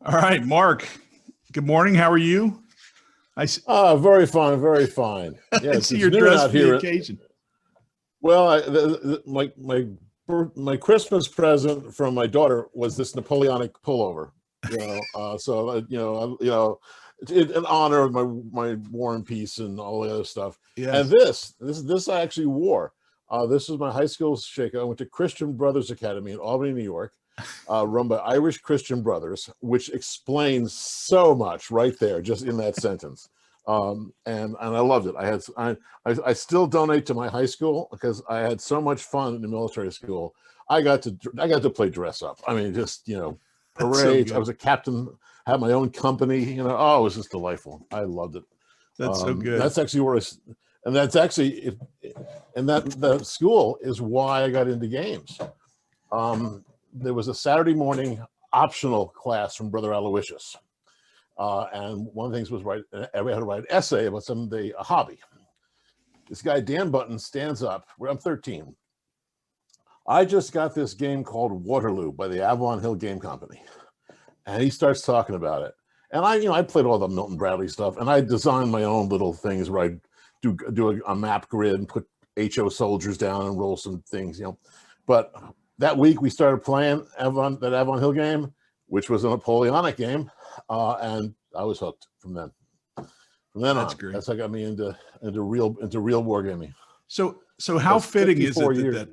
All right, Mark. Good morning. How are you? Very fine, very fine. Yeah, I it's, see it's you're noon dressed out for the here. occasion. Well, my Christmas present from my daughter was this Napoleonic pullover. In honor of my War and Peace and all the other stuff. And Yes. this I actually wore. This was my high school shake. I went to Christian Brothers Academy in Albany, New York, run by Irish Christian Brothers, which explains so much right there, just in that sentence. And I loved it. I still donate to my high school because I had so much fun in the military school. I got to play dress up. I mean, just That's so parades. I good. was a captain, had my own company. Oh, it was just delightful. I loved it. That's so good. That's actually where and that's actually and that school is why I got into games. There was a Saturday morning optional class from Brother Aloysius. And one of the things was we had to write an essay about a hobby. This guy, Dan Button, stands up. I'm 13. I just got this game called Waterloo by the Avalon Hill Game Company. And he starts talking about it. And I played all the Milton Bradley stuff, and I designed my own little things where I do a map grid and put HO soldiers down and roll some things, But that week we started playing that Avalon Hill game, which was a Napoleonic game, and I was hooked from then. From then That's on, great. that's what got me into real wargaming. So how fitting is it that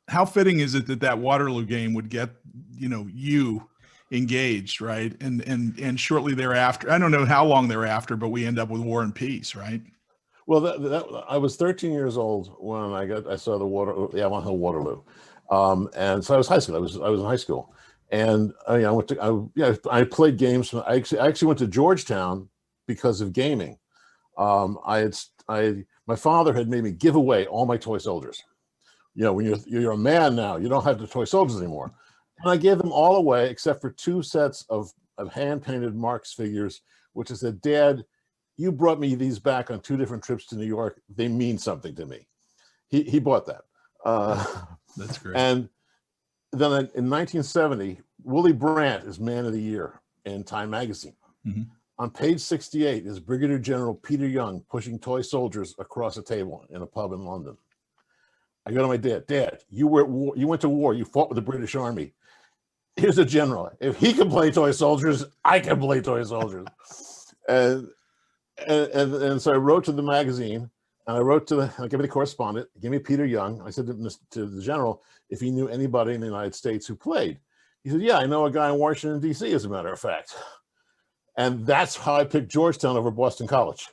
how fitting is it that Waterloo game would get you engaged, right? And shortly thereafter, I don't know how long thereafter, but we end up with War and Peace, right? Well, I was 13 years old when I saw the Avalon Hill Waterloo, and so I was high school. I was in high school, and I played games. I actually went to Georgetown because of gaming. My father had made me give away all my toy soldiers. When you're a man now, you don't have the toy soldiers anymore. And I gave them all away except for 2 sets of hand-painted Marx figures, which I said, Dad, you brought me these back on 2 different trips to New York. They mean something to me. He bought that. That's great. And then in 1970, Willie Brandt is Man of the Year in Time magazine. Mm-hmm. On page 68 is Brigadier General Peter Young pushing toy soldiers across a table in a pub in London. I go to my dad. Dad, you went to war. You fought with the British Army. Here's a general. If he can play toy soldiers, I can play toy soldiers. and so I wrote to the magazine, and I gave me the correspondent, gave me Peter Young. I said to the general if he knew anybody in the United States who played. He said, yeah, I know a guy in Washington, D.C., as a matter of fact. And that's how I picked Georgetown over Boston College.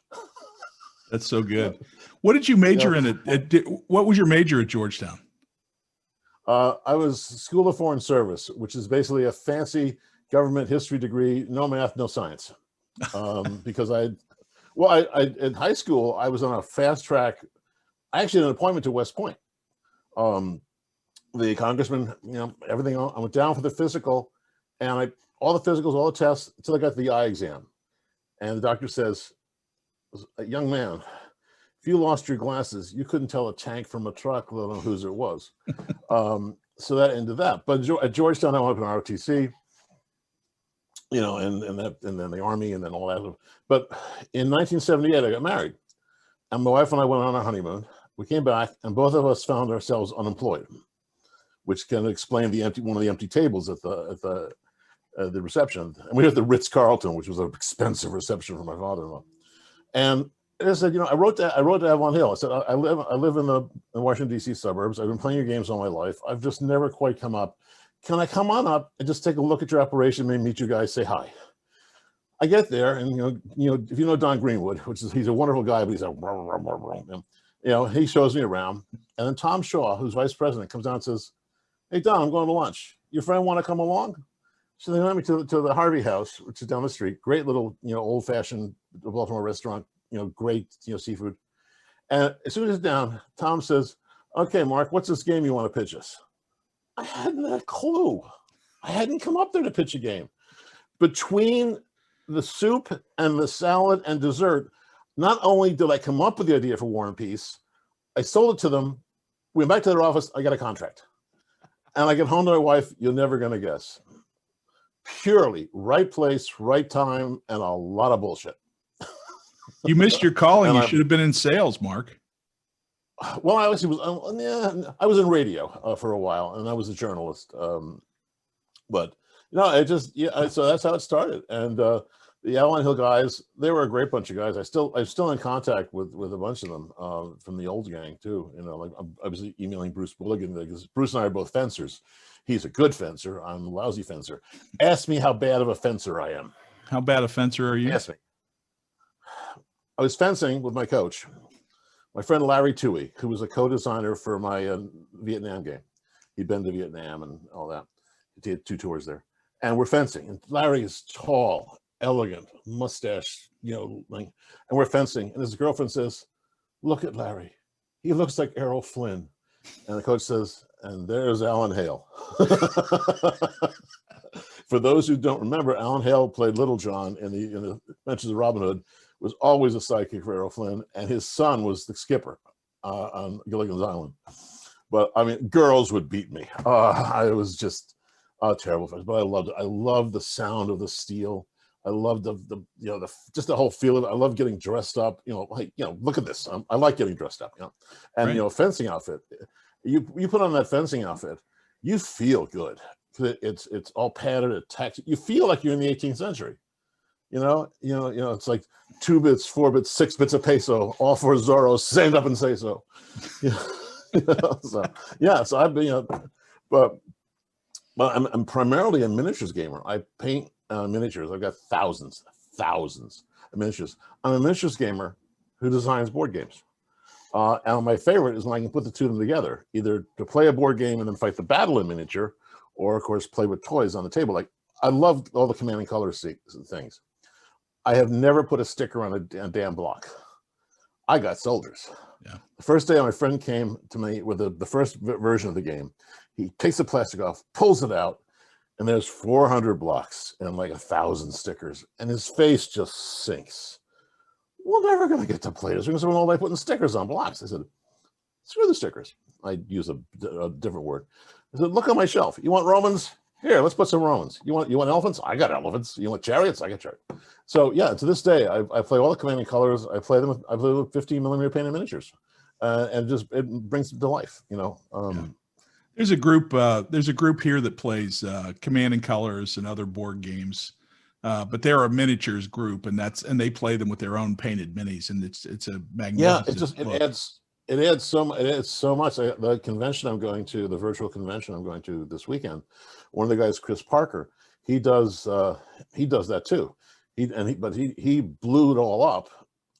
That's so good. What did you major in what was your major at Georgetown? I was School of Foreign Service, which is basically a fancy government history degree, no math, no science. Because in high school, I was on a fast track. I actually had an appointment to West Point. The congressman, everything. I went down for the physical, and all the physicals, all the tests, until I got the eye exam. And the doctor says, young man, if you lost your glasses, you couldn't tell a tank from a truck, let alone whose it was. So that ended that. But at Georgetown, I went up in ROTC, and then the Army, and then all that. But in 1978, I got married, and my wife and I went on our honeymoon. We came back, and both of us found ourselves unemployed, which can explain one of the empty tables at the reception. And we were at the Ritz-Carlton, which was an expensive reception for my father-in-law. And I said, I wrote to Avalon Hill. I said, I live in the Washington, D.C. suburbs. I've been playing your games all my life. I've just never quite come up. Can I come on up and just take a look at your operation, maybe meet you guys, say hi? I get there, and if you know Don Greenwood, he's a wonderful guy, but he's he shows me around, and then Tom Shaw, who's vice president, comes down and says, "Hey Don, I'm going to lunch. Your friend want to come along?" So they went me to the Harvey House, which is down the street. Great little old-fashioned Baltimore restaurant. Great seafood. And as soon as it's down, Tom says, "Okay, Mark, what's this game you want to pitch us?" I hadn't a clue. I hadn't come up there to pitch a game. Between the soup and the salad and dessert, not only did I come up with the idea for War and Peace, I sold it to them. We went back to their office. I got a contract. And I get home to my wife. You're never going to guess. purely right place, right time, and a lot of bullshit. You missed your calling. And You should have been in sales, Mark. Well, I actually was. I was in radio for a while, and I was a journalist. But no, it just so that's how it started. And the Avalon Hill guys, they were a great bunch of guys. I'm still in contact with a bunch of them from the old gang too. You know, like I was emailing Bruce Bulligan because Bruce and I are both fencers. He's a good fencer. I'm a lousy fencer. Ask me how bad of a fencer I am. How bad a fencer are you? Ask me. I was fencing with my coach, my friend Larry Toohey, who was a co-designer for my Vietnam game. He'd been to Vietnam and all that. He did 2 tours there. And we're fencing. And Larry is tall, elegant, mustache, and we're fencing. And his girlfriend says, "Look at Larry. He looks like Errol Flynn." And the coach says, "And there's Alan Hale." For those who don't remember, Alan Hale played Little John in the Adventures of Robin Hood, was always a sidekick for Errol Flynn, and his son was the skipper on Gilligan's Island. But I mean, girls would beat me. I was just terrible, but I loved it. I loved the sound of the steel. I loved just the whole feel of it. I love getting dressed up. Look at this. I like getting dressed up. And right. Fencing outfit. You put on that fencing outfit, you feel good. It's all padded, attacked. You feel like you're in the 18th century. It's like 2 bits, 4 bits, 6 bits of peso, all for Zorro. Stand up and say so. So I've been, but I'm primarily a miniatures gamer. I paint miniatures. I've got thousands of miniatures. I'm a miniatures gamer who designs board games. And my favorite is when I can put the two of them together, either to play a board game and then fight the battle in miniature, or of course play with toys on the table. Like I love all the Command and Color things. I have never put a sticker on a damn block. I got soldiers. Yeah. The first day my friend came to me with the first version of the game. He takes the plastic off, pulls it out, and there's 400 blocks and like 1,000 stickers. And his face just sinks. We're never going to get to play this. We're going to spend all day putting stickers on blocks. I said, screw the stickers. I use a different word. I said, look on my shelf. You want Romans? Here, let's put some Romans. You want elephants? I got elephants. You want chariots? I got chariots. So yeah, to this day, I play all the Command and Colors. I play with 15 millimeter painted miniatures, and it brings them to life. There's a group. There's a group here that plays Command and Colors and other board games, but they're a miniatures group, and they play them with their own painted minis, and it's a magnificent. Yeah, it adds so much. The convention I'm going to, the virtual convention I'm going to this weekend, one of the guys, Chris Parker, he does that too. He blew it all up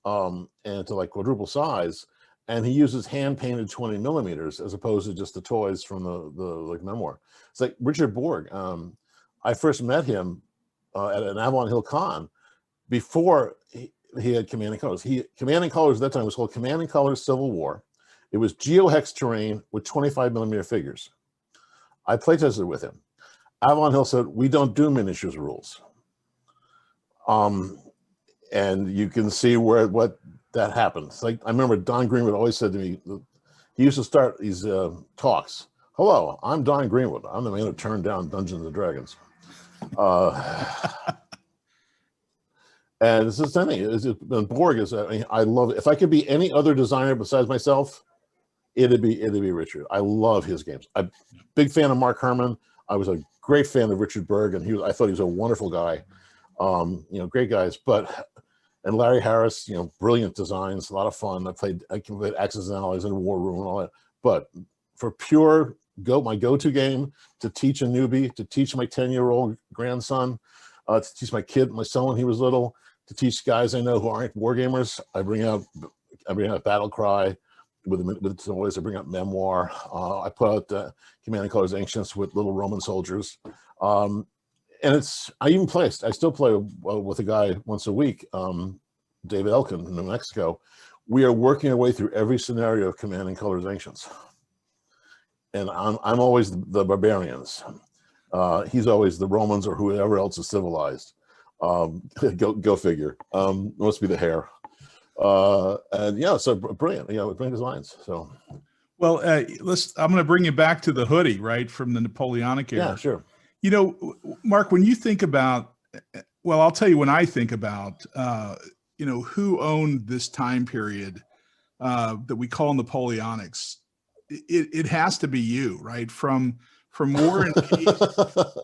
and to like quadruple size, and he uses hand painted 20 millimeters as opposed to just the toys from the like memoir. It's like Richard Borg. I first met him at an Avalon Hill Con before he had Command and Colors. Command and Colors at that time was called Command and Colors Civil War. It was geohex terrain with 25 millimeter figures. I playtested with him. Avalon Hill said, "We don't do miniatures rules." And you can see what that happened. It's like I remember Don Greenwood always said to me, he used to start these talks. "Hello, I'm Don Greenwood. I'm the man who turned down Dungeons and Dragons." And it's the same thing. Borg is. I love it. If I could be any other designer besides myself, it'd be Richard. I love his games. I'm a big fan of Mark Herman. I was a great fan of Richard Berg, and I thought he was a wonderful guy. Great guys. And Larry Harris, brilliant designs, a lot of fun. I played Axis and Allies in War Room and all that. But for pure my go-to game to teach a newbie, to teach my 10-year-old grandson, to teach my son when he was little, to teach guys I know who aren't war gamers, I bring out Battle Cry with toys. I bring out Memoir. I put out Command and Colors Ancients with little Roman soldiers. And I still play with a guy once a week, David Elkin in New Mexico. We are working our way through every scenario of Command and Colors Ancients. And I'm always the barbarians. He's always the Romans or whoever else is civilized. Go figure. Must be the hair. So brilliant. Brilliant designs. So, well, I'm going to bring you back to the hoodie, right, from the Napoleonic era. Yeah, sure. You know, Mark, when you think about, well, I'll tell you when I think about, who owned this time period that we call Napoleonics, it has to be you, right? From War and Peace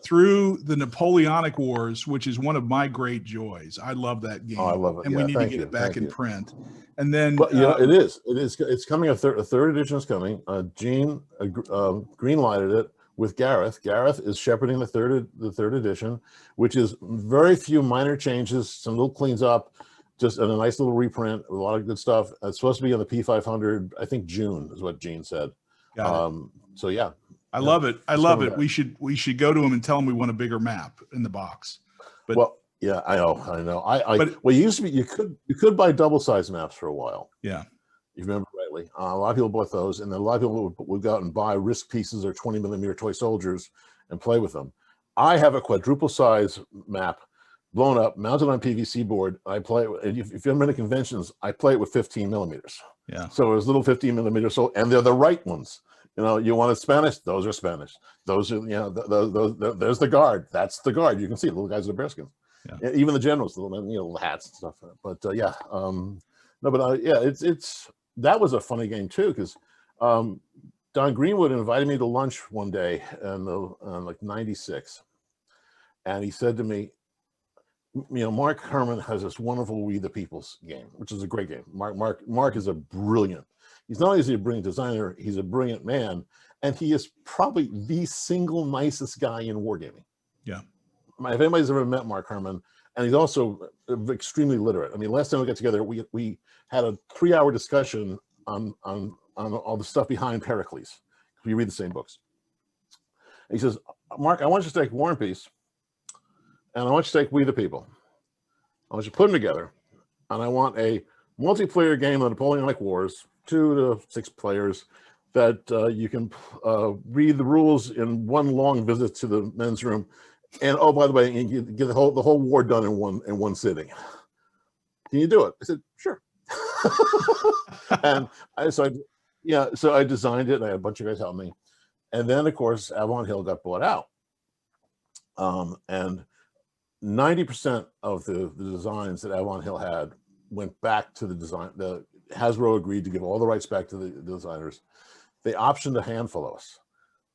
through the Napoleonic Wars, which is one of my great joys. I love that game. Oh, I love it. And we need to get it back in print. And then, but it is. It's coming. A third edition is coming. Gene greenlighted it with Gareth. Gareth is shepherding the third edition, which is very few minor changes, some little cleans up, just a nice little reprint, a lot of good stuff. It's supposed to be on the P500. I think June is what Gene said. So yeah. I love it. I love it. We should go to him and tell him we want a bigger map in the box. But well, yeah, I know. Well, it used to be you could buy double size maps for a while. Yeah, you remember rightly. A lot of people bought those, and then a lot of people would go out and buy Risk pieces or 20mm toy soldiers and play with them. I have a quadruple size map blown up, mounted on a PVC board. I play it. If you're in conventions, I play it with 15mm. Yeah. So there's little 15mm, so and they're the right ones. You know, you want it Spanish? Those are Spanish. Those are, there's the guard. That's the guard. You can see the little guys with the bearskins. Yeah. Even the generals, little hats and stuff. But yeah, it's that was a funny game too, because Don Greenwood invited me to lunch one day in like '96, and he said to me, Mark Herman has this wonderful We the People's game, which is a great game. Mark is a brilliant. He's not only is he a brilliant designer, he's a brilliant man, and he is probably the single nicest guy in wargaming. Yeah. If anybody's ever met Mark Herman, and he's also extremely literate. I mean, last time we got together, we had a 3-hour discussion on all the stuff behind Pericles. We read the same books. And he says, Mark, I want you to take War and Peace, and I want you to take We the People. I want you to put them together, and I want a multiplayer game of Napoleonic Wars, 2 to 6 players, that you can read the rules in one long visit to the men's room, and oh, by the way, you get the whole war done in one sitting. Can you do it? I said, sure. And so I designed it, and I had a bunch of guys help me, and then of course Avalon Hill got bought out, and 90% of the designs that Avalon Hill had went back to the design. Hasbro agreed to give all the rights back to the designers. They optioned a handful of us.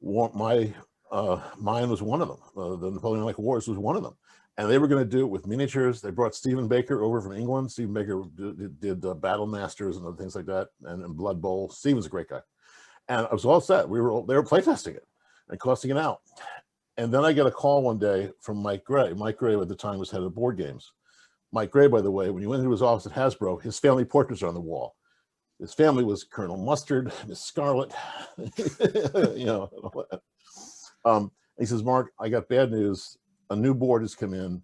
Mine was one of them. The Napoleonic Wars was one of them. And they were going to do it with miniatures. They brought Stephen Baker over from England. Stephen Baker did Battle Masters and other things like that, and Blood Bowl. Stephen's a great guy. And I was all set. They were playtesting it and costing it out. And then I get a call one day from Mike Gray. Mike Gray at the time was head of board games. Mike Gray, by the way, when you went into his office at Hasbro, his family portraits are on the wall. His family was Colonel Mustard, Miss Scarlet, he says, Mark, I got bad news. A new board has come in.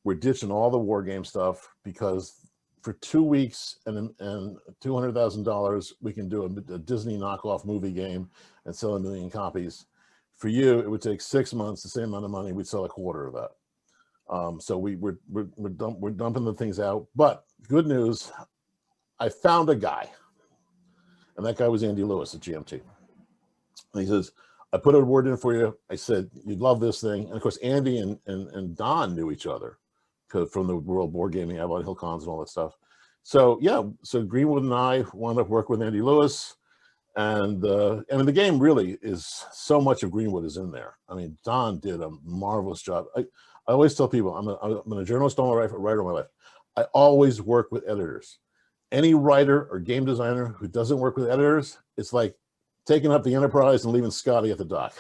We're ditching all the war game stuff because for 2 weeks and $200,000, we can do a Disney knockoff movie game and sell 1 million copies. For you, it would take 6 months, the same amount of money. We'd sell a quarter of that. So we're dumping the things out. But good news, I found a guy, and that guy was Andy Lewis at GMT. And he says, I put a word in for you. I said, you'd love this thing. And of course, Andy and Don knew each other from the World Board Gaming, Avalon Hill Cons and all that stuff. So yeah, so Greenwood and I wound up working with Andy Lewis. And I mean, the game really is, so much of Greenwood is in there. I mean, Don did a marvelous job. I always tell people, I'm a journalist all my life, a writer all my life. I always work with editors. Any writer or game designer who doesn't work with editors, it's like taking up the Enterprise and leaving Scotty at the dock.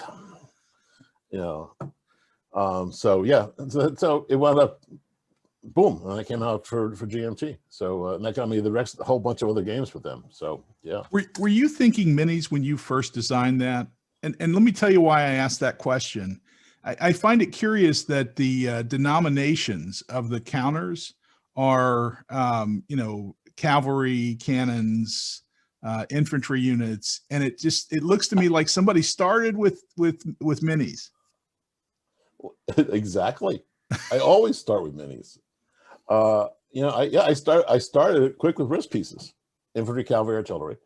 So yeah, so it wound up, boom, and I came out for GMT. So and that got me a whole bunch of other games with them. So yeah. Were you thinking minis when you first designed that? And let me tell you why I asked that question. I find it curious that the denominations of the counters are, cavalry, cannons, infantry units, and it looks to me like somebody started with minis. Exactly. I always start with minis. I started it quick with Risk pieces, infantry, cavalry, artillery,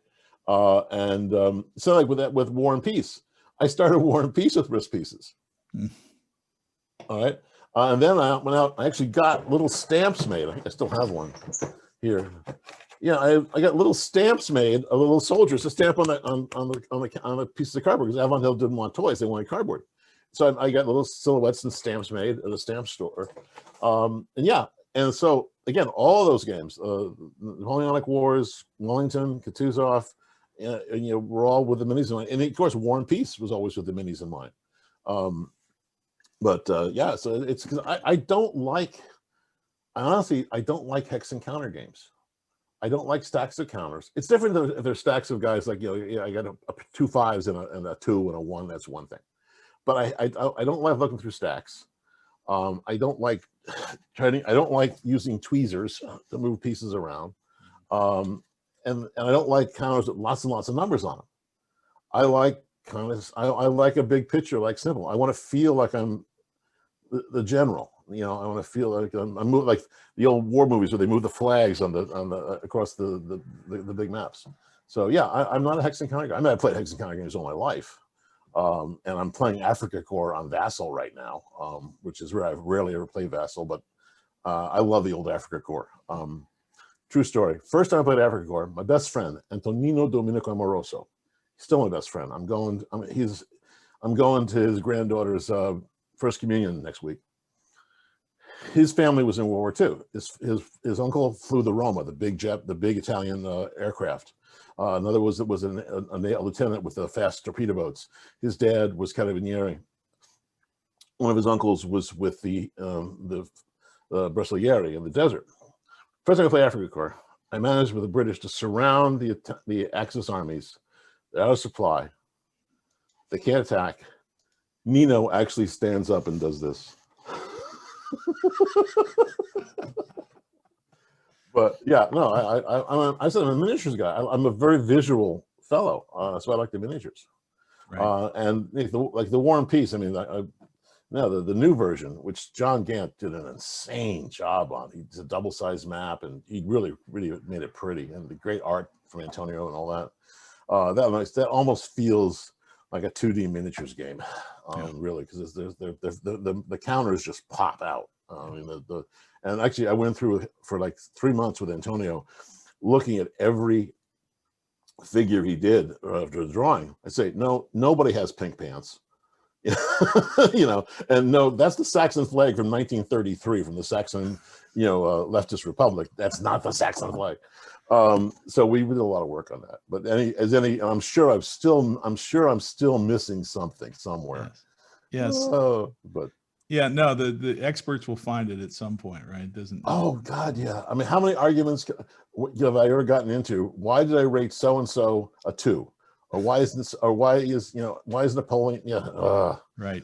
so like with War and Peace. I started War and Peace with Risk pieces. All right. And then I went out, I actually got little stamps made. I think I still have one here. Yeah, I got little stamps made, a little soldiers, a stamp on a piece of cardboard, because Avon Hill didn't want toys, they wanted cardboard. So I got little silhouettes and stamps made at a stamp store. And yeah, and so again, all those games, Napoleonic Wars, Wellington, Kutuzov, and you know, we're all with the minis in mind. And of course, War and Peace was always with the minis in mind. Yeah, so it's because I don't like, honestly, I don't like hex and counter games. I don't like stacks of counters. It's different than if there's stacks of guys like, you know, I got two fives and a two and a one. That's one thing. But I don't like looking through stacks. I don't like I don't like using tweezers to move pieces around. And I don't like counters with lots and lots of numbers on them. I like I like a big picture, like simple. I want to feel like I'm the general. You know, I want to feel like I'm like the old war movies where they move the flags on the across the big maps. So yeah, I'm not a hex and counter guy. I mean, I played hex and counter games all my life, and I'm playing Africa Corps on Vassal right now, which is where I've rarely ever played Vassal, but I love the old Africa Corps. True story. First time I played Africa Corps, my best friend Antonino Domenico Amoroso, he's still my best friend. I'm going to his granddaughter's first communion next week. His family was in World War II. His uncle flew the Roma, the big Italian aircraft. Another was a lieutenant with the fast torpedo boats. His dad was carabinieri. One of his uncles was with the Bersaglieri in the desert. First time I played Africa Corps, I managed with the British to surround the Axis armies. They're out of supply. They can't attack. Nino actually stands up and does this. But yeah, no, I said I'm a miniatures guy. I'm a very visual fellow, so I like the miniatures. Right. And like the War and Peace. I mean, the new version, which John Gant did an insane job on. He did a double-sized map, and he really made it pretty, and the great art from Antonio and all that. That almost feels like a 2D miniatures game, really, because the counters just pop out. I mean, and actually I went through for like 3 months with Antonio, looking at every figure he did after the drawing. I say, no, nobody has pink pants, you know, and no, that's the Saxon flag from 1933 from the Saxon, leftist republic. That's not the Saxon flag. So we did a lot of work on that. But I'm sure I'm still missing something somewhere. Yes. But yeah, no, the experts will find it at some point, right? Doesn't. Oh God, yeah. I mean, how many arguments have I ever gotten into? Why did I rate so and so a 2, or why is this, or why is Napoleon? Yeah, right.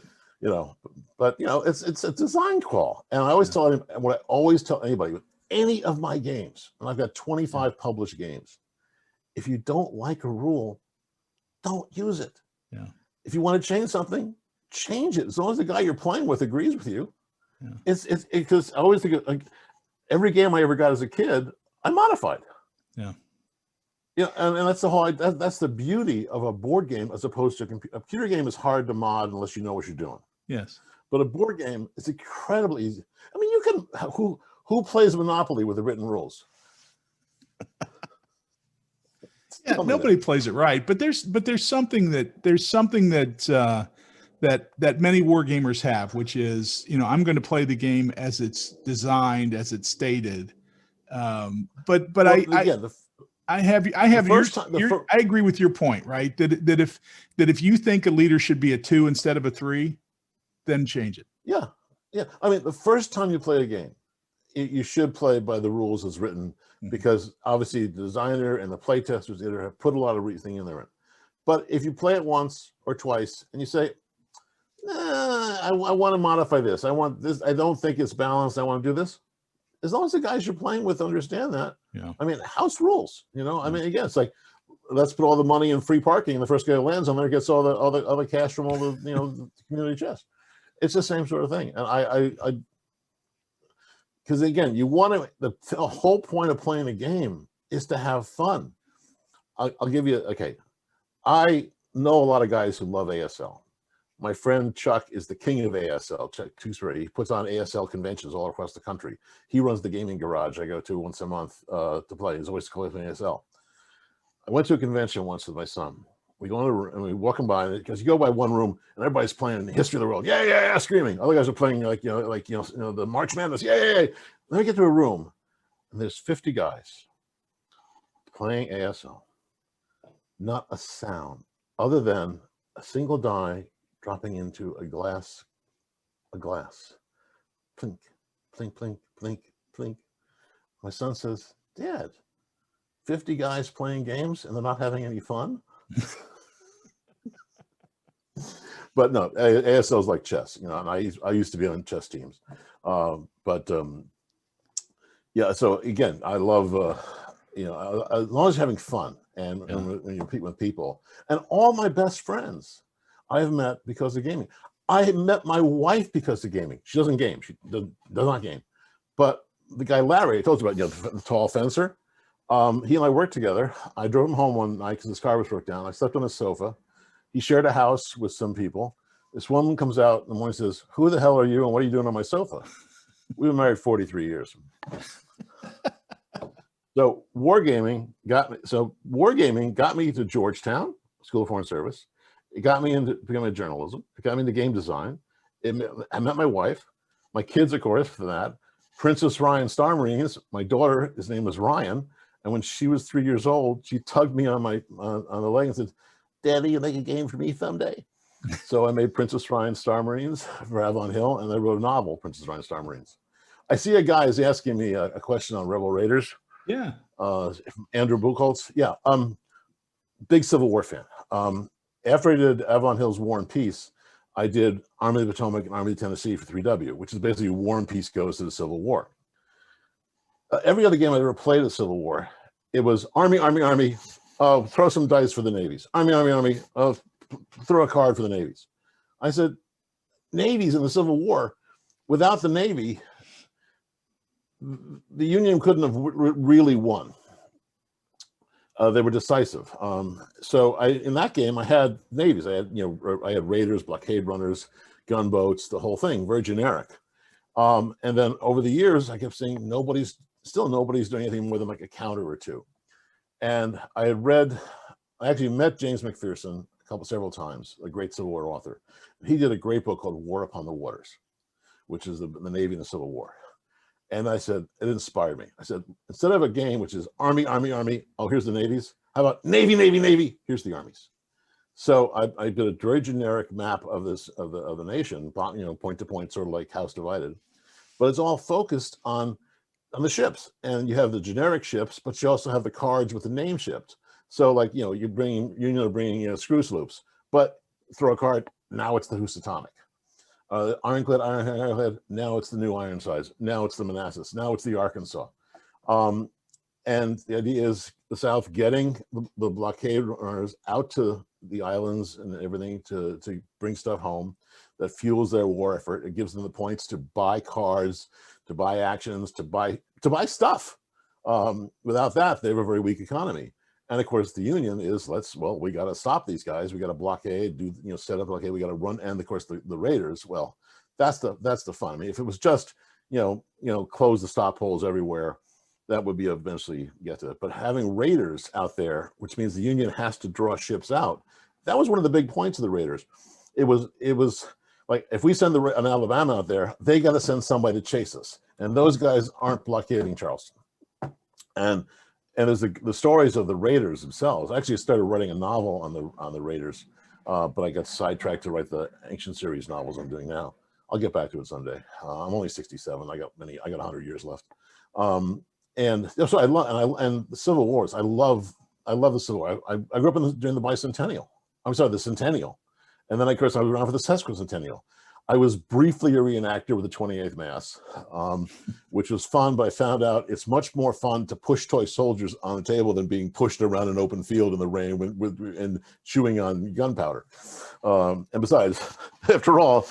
But it's a design call, and I always tell him what I always tell anybody with any of my games, and I've got 25 published games. If you don't like a rule, don't use it. Yeah. If you want to change something, change it. As long as the guy you're playing with agrees with you. Yeah. It's because I always think like every game I ever got as a kid, I modified. Yeah. Yeah, and that's the whole. That's the beauty of a board game as opposed to a computer game. Is hard to mod unless you know what you're doing. Yes. But a board game is incredibly easy. I mean, you can who plays Monopoly with the written rules? Yeah, nobody plays it right. But there's something that that many war gamers have, which is, I'm going to play the game as it's designed, as it's stated. But I agree with your point, right? That if you think a leader should be a 2 instead of a 3, then change it. Yeah. Yeah. I mean, the first time you play a game, you should play by the rules as written, because obviously the designer and the play testers have put a lot of reasoning in there. But if you play it once or twice and you say, I want to modify this, I want this, I don't think it's balanced, I want to do this, as long as the guys you're playing with understand that. Yeah. I mean, house rules, I mean, again, it's like, let's put all the money in free parking, and the first guy who lands on there gets all the cash from all the the community chest. It's the same sort of thing. And I because again, you want to, the whole point of playing a game is to have fun. I'll give you, okay. I know a lot of guys who love ASL. My friend Chuck is the king of ASL. Chuck Tewksbury. He puts on ASL conventions all across the country. He runs the gaming garage I go to once a month to play. He's always collecting ASL. I went to a convention once with my son. We go in the room and we walking by, because you go by one room and everybody's playing History of the World, yeah, screaming. Other guys are playing the March Madness, yeah. Then we get to a room and there's 50 guys playing ASL. Not a sound other than a single die dropping into a glass. Plink, plink, plink, plink, plink. My son says, Dad, 50 guys playing games and they're not having any fun? But no, ASL is like chess, and I used to be on chess teams. Yeah, so again, I love, as long as you're having fun and when you compete with people. And all my best friends I've met because of gaming. I met my wife because of gaming. She doesn't game. She does not game. But the guy Larry, I told you about, the tall fencer, he and I worked together. I drove him home one night because his car was broke down. I slept on his sofa. He shared a house with some people. This woman comes out in the morning and says, "Who the hell are you and what are you doing on my sofa?" We were married 43 years. So wargaming got me to Georgetown School of Foreign Service. It got me into becoming journalism. It got me into game design. I met my wife, my kids, of course, for that. Princess Ryan Star Marines. My daughter, his name was Ryan, and when she was 3 years old, she tugged me on the leg and said, "Daddy, you make a game for me someday?" So I made Princess Ryan Star Marines for Avon Hill, and I wrote a novel, Princess Ryan Star Marines. I see a guy is asking me a question on Rebel Raiders. Yeah. Andrew Buchholz. Yeah. Big Civil War fan. After I did Avon Hill's War and Peace, I did Army of the Potomac and Army of the Tennessee for 3W, which is basically War and Peace goes to the Civil War. Every other game I ever played of Civil War, it was Army, throw some dice for the navies. Army, throw a card for the navies. I said, navies in the Civil War, without the Navy, the Union couldn't have really won. They were decisive. So in that game, I had navies. I had raiders, blockade runners, gunboats, the whole thing, very generic. And then over the years, I kept saying nobody's doing anything more than like a counter or two. And I actually met James McPherson several times, a great Civil War author. He did a great book called War Upon the Waters, which is the Navy in the Civil War. And I said, it inspired me. I said, instead of a game which is Army, oh, here's the navies. How about Navy, here's the armies. So I did a very generic map of the nation, point to point, sort of like House Divided, but it's all focused on the ships. And you have the generic ships, but you also have the cards with the name ships. So like, you're bringing screw sloops, but throw a card, now it's the Housatonic. Ironclad, now it's the new Ironsides. Now it's the Manassas. Now it's the Arkansas. And the idea is the South getting the blockade runners out to the islands and everything to bring stuff home that fuels their war effort. It gives them the points to buy cars, to buy actions, to buy stuff. Without that, they have a very weak economy. And of course, the Union is we got to stop these guys. We got to blockade, set up blockade. We got to run, and of course, the Raiders. Well, that's the fun. I mean, if it was just close the stop holes everywhere, that would be eventually get to it. But having Raiders out there, which means the Union has to draw ships out, that was one of the big points of the Raiders. It was like if we send an Alabama out there, they got to send somebody to chase us, and those guys aren't blockading Charleston. And there's the stories of the Raiders themselves. I actually started writing a novel on the Raiders, but I got sidetracked to write the ancient series novels I'm doing now. I'll get back to it someday. I'm only 67. I got 100 years left. And so I love and the Civil Wars. I love the Civil War. I grew up during the bicentennial. I'm sorry, the centennial, and then of course I was around for the sesquicentennial. I was briefly a reenactor with the 28th Mass, which was fun, but I found out it's much more fun to push toy soldiers on the table than being pushed around an open field in the rain and chewing on gunpowder. And besides, after all,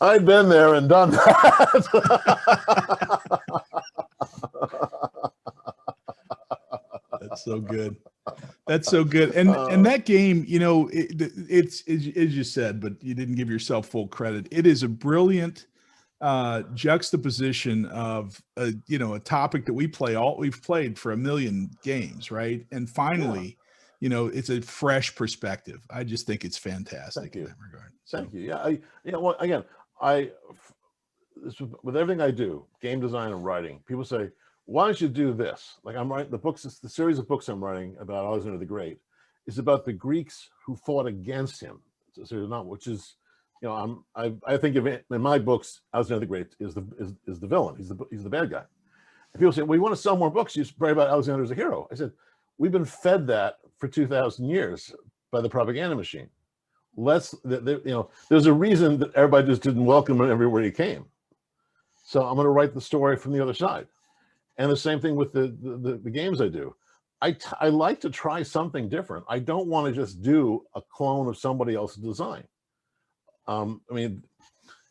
I'd been there and done that. That's so good. That's so good. And that game, you know, it's as you said, but you didn't give yourself full credit. It is a brilliant juxtaposition of you know, a topic that we've played for a million games, right? And finally, you know, it's a fresh perspective. I just think it's fantastic in that regard. So. Thank you. Yeah, you know what? Again, with everything I do, game design and writing, people say, why don't you do this? Like I'm writing the series of books I'm writing about Alexander the Great is about the Greeks who fought against him. So not, which is, you know, I think of it in my books, Alexander the Great is the villain. He's the bad guy. And people say, well, you want to sell more books? You write about Alexander as a hero. I said, we've been fed that for 2,000 years by the propaganda machine. You know, there's a reason that everybody just didn't welcome him everywhere he came. So I'm going to write the story from the other side. And the same thing with the games I do. I like to try something different. I don't want to just do a clone of somebody else's design. I mean,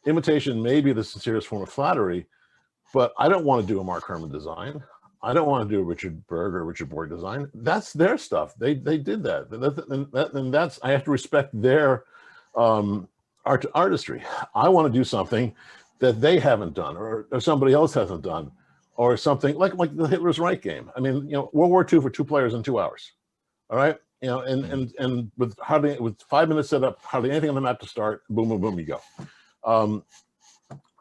imitation may be the sincerest form of flattery, but I don't want to do a Mark Herman design. I don't want to do a Richard Berg or Richard Borg design. That's their stuff. They did that. And that's, I have to respect their artistry. I want to do something that they haven't done or somebody else hasn't done, or something like the Hitler's Reich game. I mean, you know, World War II for 2 players in 2 hours. All right. You know, and with 5 minutes set up, hardly anything on the map to start, boom, boom, boom, you go.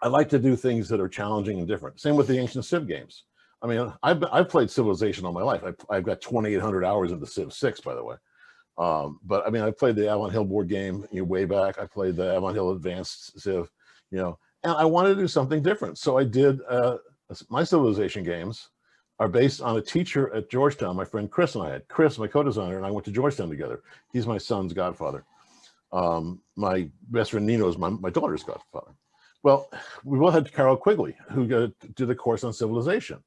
I like to do things that are challenging and different. Same with the ancient Civ games. I mean, I've played Civilization all my life. I've got 2,800 hours into Civ 6, by the way. But I mean, I played the Avalon Hill board game way back. I played the Avalon Hill Advanced Civ, you know, and I wanted to do something different. So I did, my Civilization games are based on a teacher at Georgetown, my friend Chris and I had. Chris, my co-designer, and I went to Georgetown together. He's my son's godfather. My best friend Nino is my daughter's godfather. Well, we both had Carol Quigley, who did a course on Civilization.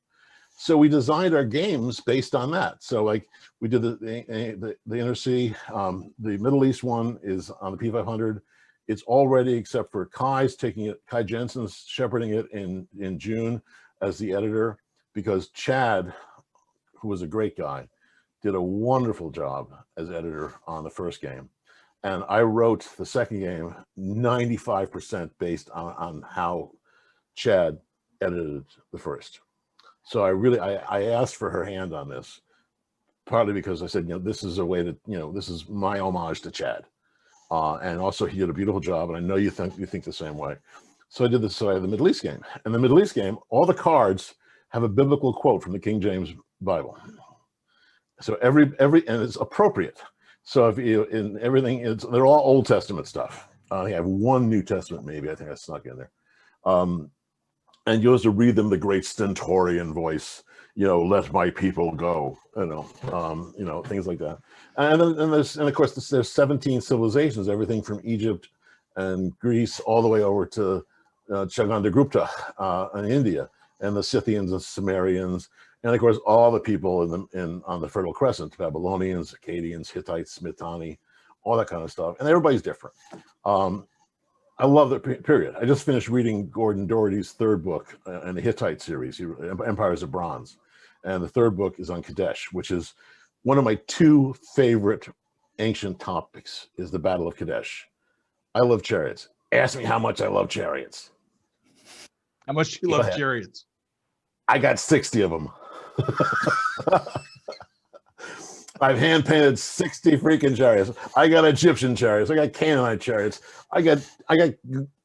So we designed our games based on that. So like we did the Inner Sea, the Middle East one is on the P500. It's all ready except for Kai's taking it, Kai Jensen's shepherding it in June as the editor, because Chad, who was a great guy, did a wonderful job as editor on the first game. And I wrote the second game 95% based on how Chad edited the first. So I asked for her hand on this, partly because I said, you know, this is a way to, you know, this is my homage to Chad. And also he did a beautiful job, and I know you think the same way. So I did this, so I had the Middle East game. And the Middle East game, all the cards have a biblical quote from the King James Bible. So every and it's appropriate. So if you, in everything, they're all Old Testament stuff. I have one New Testament, maybe, I think I snuck in there. And you have to read them the great stentorian voice, you know, let my people go, you know, things like that. And of course there's 17 civilizations, everything from Egypt and Greece all the way over to Chandragupta in India, and the Scythians and Sumerians, and of course all the people on the Fertile Crescent, Babylonians, Akkadians, Hittites, Mitanni, all that kind of stuff, and everybody's different. I love the period. I just finished reading Gordon Doherty's third book in the Hittite series, Empires of Bronze. And the third book is on Kadesh, which is one of my 2 favorite ancient topics, is the Battle of Kadesh. I love chariots. Ask me how much I love chariots. How much do you love chariots? I got 60 of them. I've hand painted 60 freaking chariots. I got Egyptian chariots. I got Canaanite chariots. I got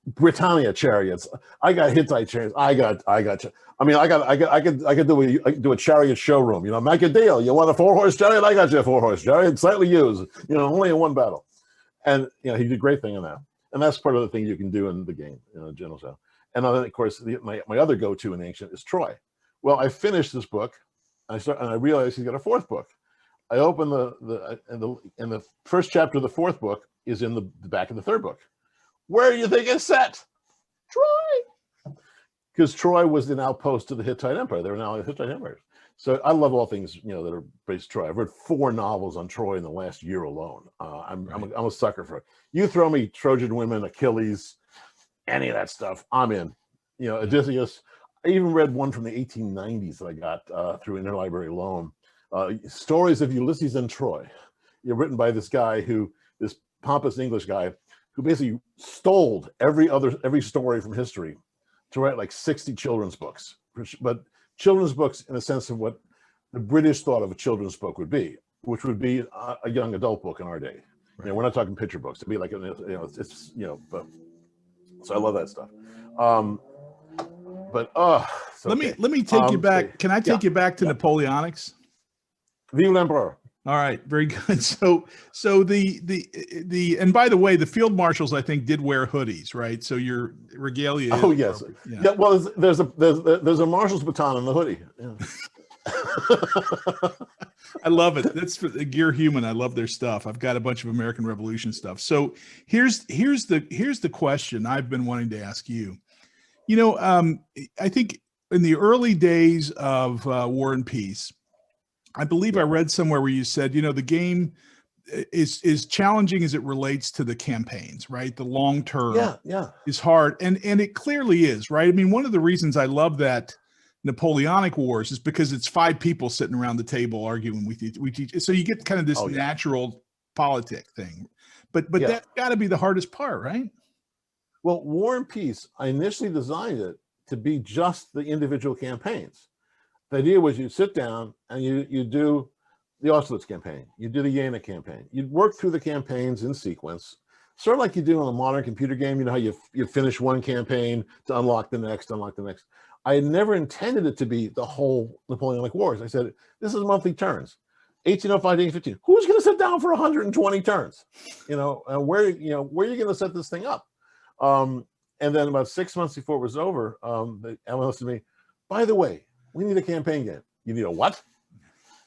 Britannia chariots. I got Hittite chariots. I could do a chariot showroom. You know, make a deal. You want a 4-horse chariot? I got you a 4-horse chariot, slightly used. You know, only in one battle. And you know, he did a great thing in that. And that's part of the thing you can do in the game, you know, general style. And then of course, my other go-to in ancient is Troy. Well, I finished this book, and I realized he's got a 4th book. I open the first chapter of the 4th book is in the back of the 3rd book. Where do you think it's set? Troy. Because Troy was an outpost to the Hittite Empire. They were now the Hittite Empire. So I love all things, you know, that are based Troy. I've read 4 novels on Troy in the last year alone. I'm a sucker for it. You throw me Trojan women, Achilles, any of that stuff, I'm in. You know, Odysseus. I even read one from the 1890s that I got through interlibrary loan Stories of Ulysses and Troy. You're written by this guy this pompous English guy, who basically stole every story from history to write like 60 children's books, but children's books in the sense of what the British thought of a children's book would be, which would be a young adult book in our day. Right. You know, we're not talking picture books. It'd be like, but so I love that stuff. Let me take you back. Can I take you back to Napoleonics? Vive l'Empereur. All right, very good. So the and by the way, the field marshals I think did wear hoodies, right? So your regalia. Oh yes, yeah. Well, there's a marshal's baton in the hoodie. Yeah. I love it. That's for the Gear Human. I love their stuff. I've got a bunch of American Revolution stuff. So here's the question I've been wanting to ask you. You know, I think in the early days of War and Peace, I believe I read somewhere where you said, you know, the game is challenging as it relates to the campaigns, right? The long term is hard. And it clearly is, right? I mean, one of the reasons I love that Napoleonic Wars is because it's 5 people sitting around the table arguing with each. So you get kind of this natural politic thing. But that's got to be the hardest part, right? Well, War and Peace, I initially designed it to be just the individual campaigns. The idea was you sit down and you do the Austerlitz campaign, you do the Jena campaign, you'd work through the campaigns in sequence, sort of like you do in a modern computer game. You know how you finish one campaign to unlock the next. I had never intended it to be the whole Napoleonic Wars. I said, this is monthly turns, 1805 to 1815. Who's going to sit down for 120 turns? You know, where are you going to set this thing up? And then about 6 months before it was over, Ellen said to me, by the way, we need a campaign game. You need a what?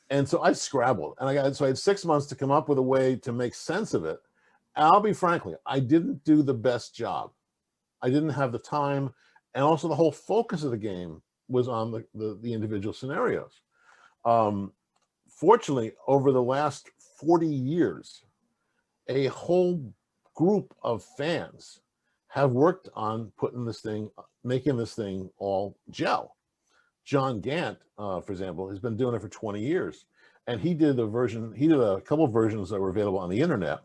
And so I scrabbled, and I had 6 months to come up with a way to make sense of it. And I'll be frankly, I didn't do the best job. I didn't have the time, and also the whole focus of the game was on the individual scenarios. Fortunately, over the last 40 years, a whole group of fans have worked on making this thing all gel. John Gant, for example, has been doing it for 20 years. And he did a couple of versions that were available on the internet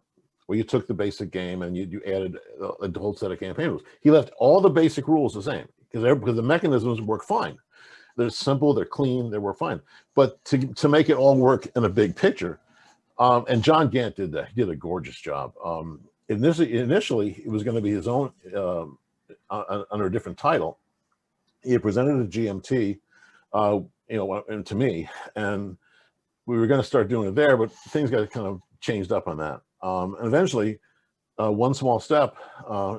where you took the basic game and you added a whole set of campaign rules. He left all the basic rules the same because the mechanisms work fine. They're simple, they're clean, they work fine. But to make it all work in a big picture, and John Gant did that. He did a gorgeous job. Initially, it was going to be his own under a different title. He had presented it to GMT, and to me, and we were going to start doing it there, but things got kind of changed up on that. And eventually, One Small Step,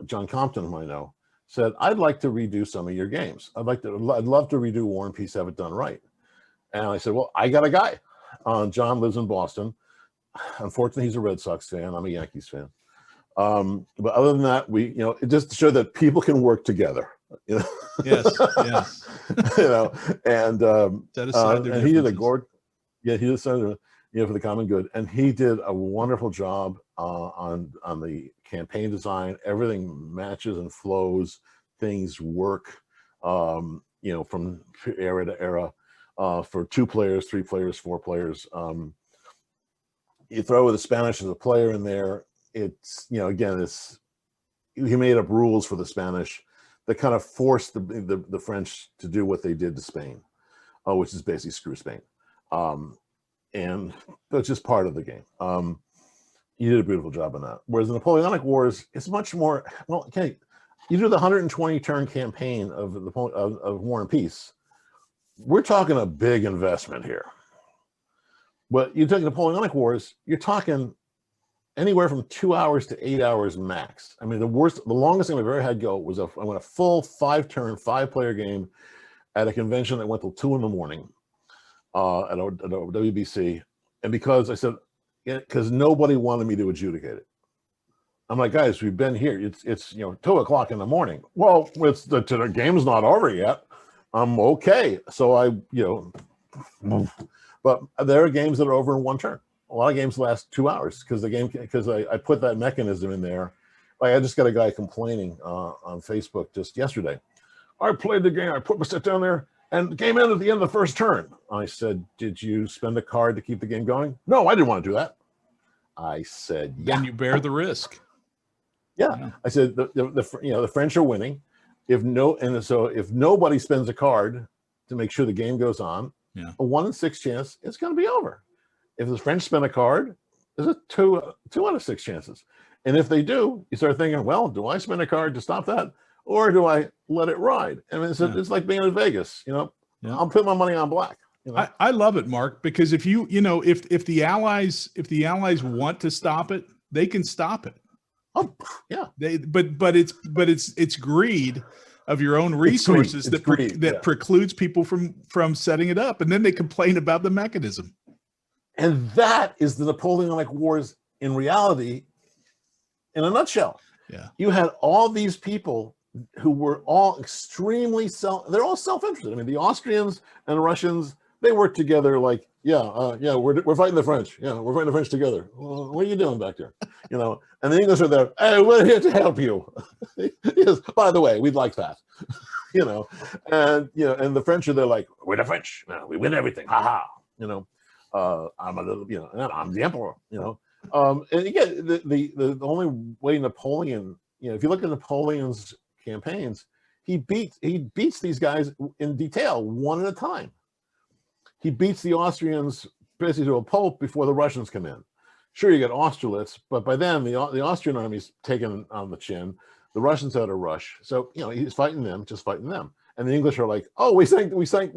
John Compton, whom I know, said, "I'd like to redo some of your games. I'd love to redo War and Peace, have it done right." And I said, "Well, I got a guy. John lives in Boston. Unfortunately, he's a Red Sox fan. I'm a Yankees fan. But other than that, it just to show that people can work together." Yes. And he did a gorgeous, he decided, for the common good, and he did a wonderful job on the campaign design. Everything matches and flows, things work, from era to era, for 2 players, 3 players, 4 players. You throw the Spanish as a player in there. It's he made up rules for the Spanish that kind of forced the French to do what they did to Spain, which is basically screw Spain. And that's just part of the game. He did a beautiful job on that. Whereas the Napoleonic Wars, it's much more, you do the 120 turn campaign of War and Peace. We're talking a big investment here. But you take Napoleonic Wars, you're talking anywhere from 2 hours to 8 hours max. I mean, the longest thing I've ever had go was I went a full 5-turn, 5-player game at a convention that went till 2 in the morning at a WBC. And because I said, because nobody wanted me to adjudicate it. I'm like, guys, we've been here. It's 2 o'clock in the morning. Well, the game's not over yet. I'm okay. So but there are games that are over in 1 turn. A lot of games last 2 hours because I put that mechanism in there. Like I just got a guy complaining on Facebook just yesterday. I played the game. I put my set down there. and came in at the end of the first turn. I said, did you spend a card to keep the game going? No, I didn't want to do that. I said, yeah. Then you bear the risk. Yeah. I said, the French are winning. If nobody spends a card to make sure the game goes on, a 1 in 6 chance it's going to be over. If the French spend a card, there's a 2 out of 6 chances. And if they do, you start thinking, well, do I spend a card to stop that? Or do I let it ride? I mean, it's like being in Vegas, I'll put my money on black. I love it, Mark, because if if the allies want to stop it, they can stop it. Oh, yeah. But it's greed of your own resources that precludes people from setting it up, and then they complain about the mechanism. And that is the Napoleonic Wars in reality, in a nutshell. Yeah, you had all these people who were all extremely they're all self-interested. I mean, the Austrians and the Russians, they work together like, we're fighting the French. Yeah, we're fighting the French together. Well, what are you doing back there? And the English are there. Hey, we're here to help you. Yes, by the way, we'd like that. And the French are there like, we're the French. We win everything. Ha ha. I'm a little, I'm the emperor. And again, the only way Napoleon, if you look at Napoleon's campaigns, he beats these guys in detail, one at a time. He beats the Austrians basically to a pulp before the Russians come in. Sure, you get Austerlitz, but by then the Austrian army's taken on the chin. The Russians had a rush, so he's fighting them, just fighting them. And the English are like, oh, we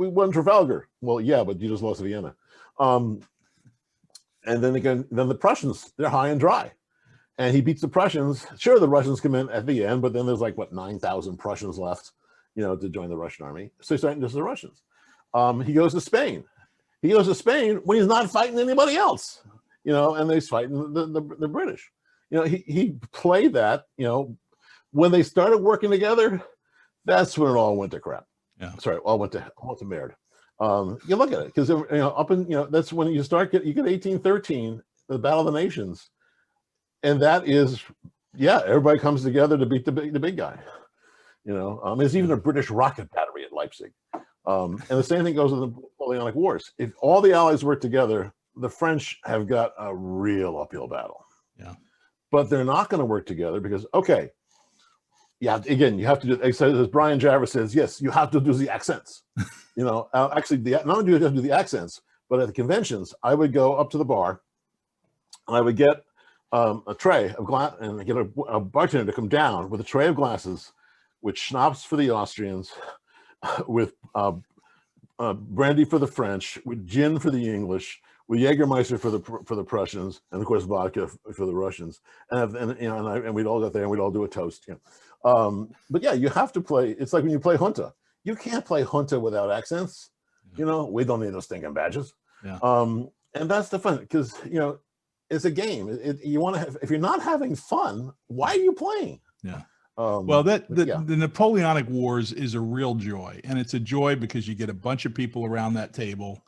won Trafalgar. Well, yeah, but you just lost Vienna. And then the Prussians, they're high and dry. And he beats the Prussians. Sure, the Russians come in at the end, but then there's like, 9,000 Prussians left, to join the Russian army. So he's fighting just the Russians. He goes to Spain. He goes to Spain when he's not fighting anybody else, and he's fighting the British. He played that, when they started working together, that's when it all went to crap. Yeah. Sorry, all went to merd. You look at it, because that's when you get 1813, the Battle of the Nations, and that is, everybody comes together to beat the big guy. There's even a British rocket battery at Leipzig, and the same thing goes with the Napoleonic Wars. If all the Allies work together, the French have got a real uphill battle. Yeah, but they're not going to work together because you have to do, as Brian Jarvis says, yes, you have to do the accents. Actually, not only do you have to do the accents, but at the conventions, I would go up to the bar, and I would get a tray of glass, and I get a bartender to come down with a tray of glasses, with schnapps for the Austrians, with brandy for the French, with gin for the English, with Jägermeister for the Prussians, and of course vodka for the Russians, and we'd all go there and we'd all do a toast. But yeah, you have to play. It's like when you play Junta. You can't play Junta without accents. We don't need those stinking badges. Yeah. And that's the fun, because it's a game. You want to have. If you're not having fun, why are you playing? Yeah. Well, the Napoleonic Wars is a real joy, and it's a joy because you get a bunch of people around that table,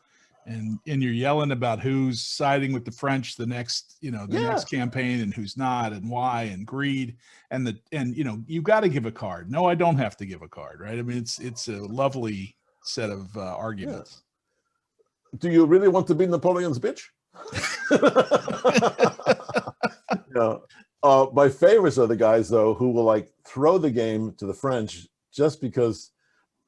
and you're yelling about who's siding with the French the next next campaign, and who's not, and why, and greed, and you've got to give a card. No, I don't have to give a card, right? I mean, it's a lovely set of arguments. Yeah. Do you really want to be Napoleon's bitch? My favorites are the guys though who will throw the game to the French just because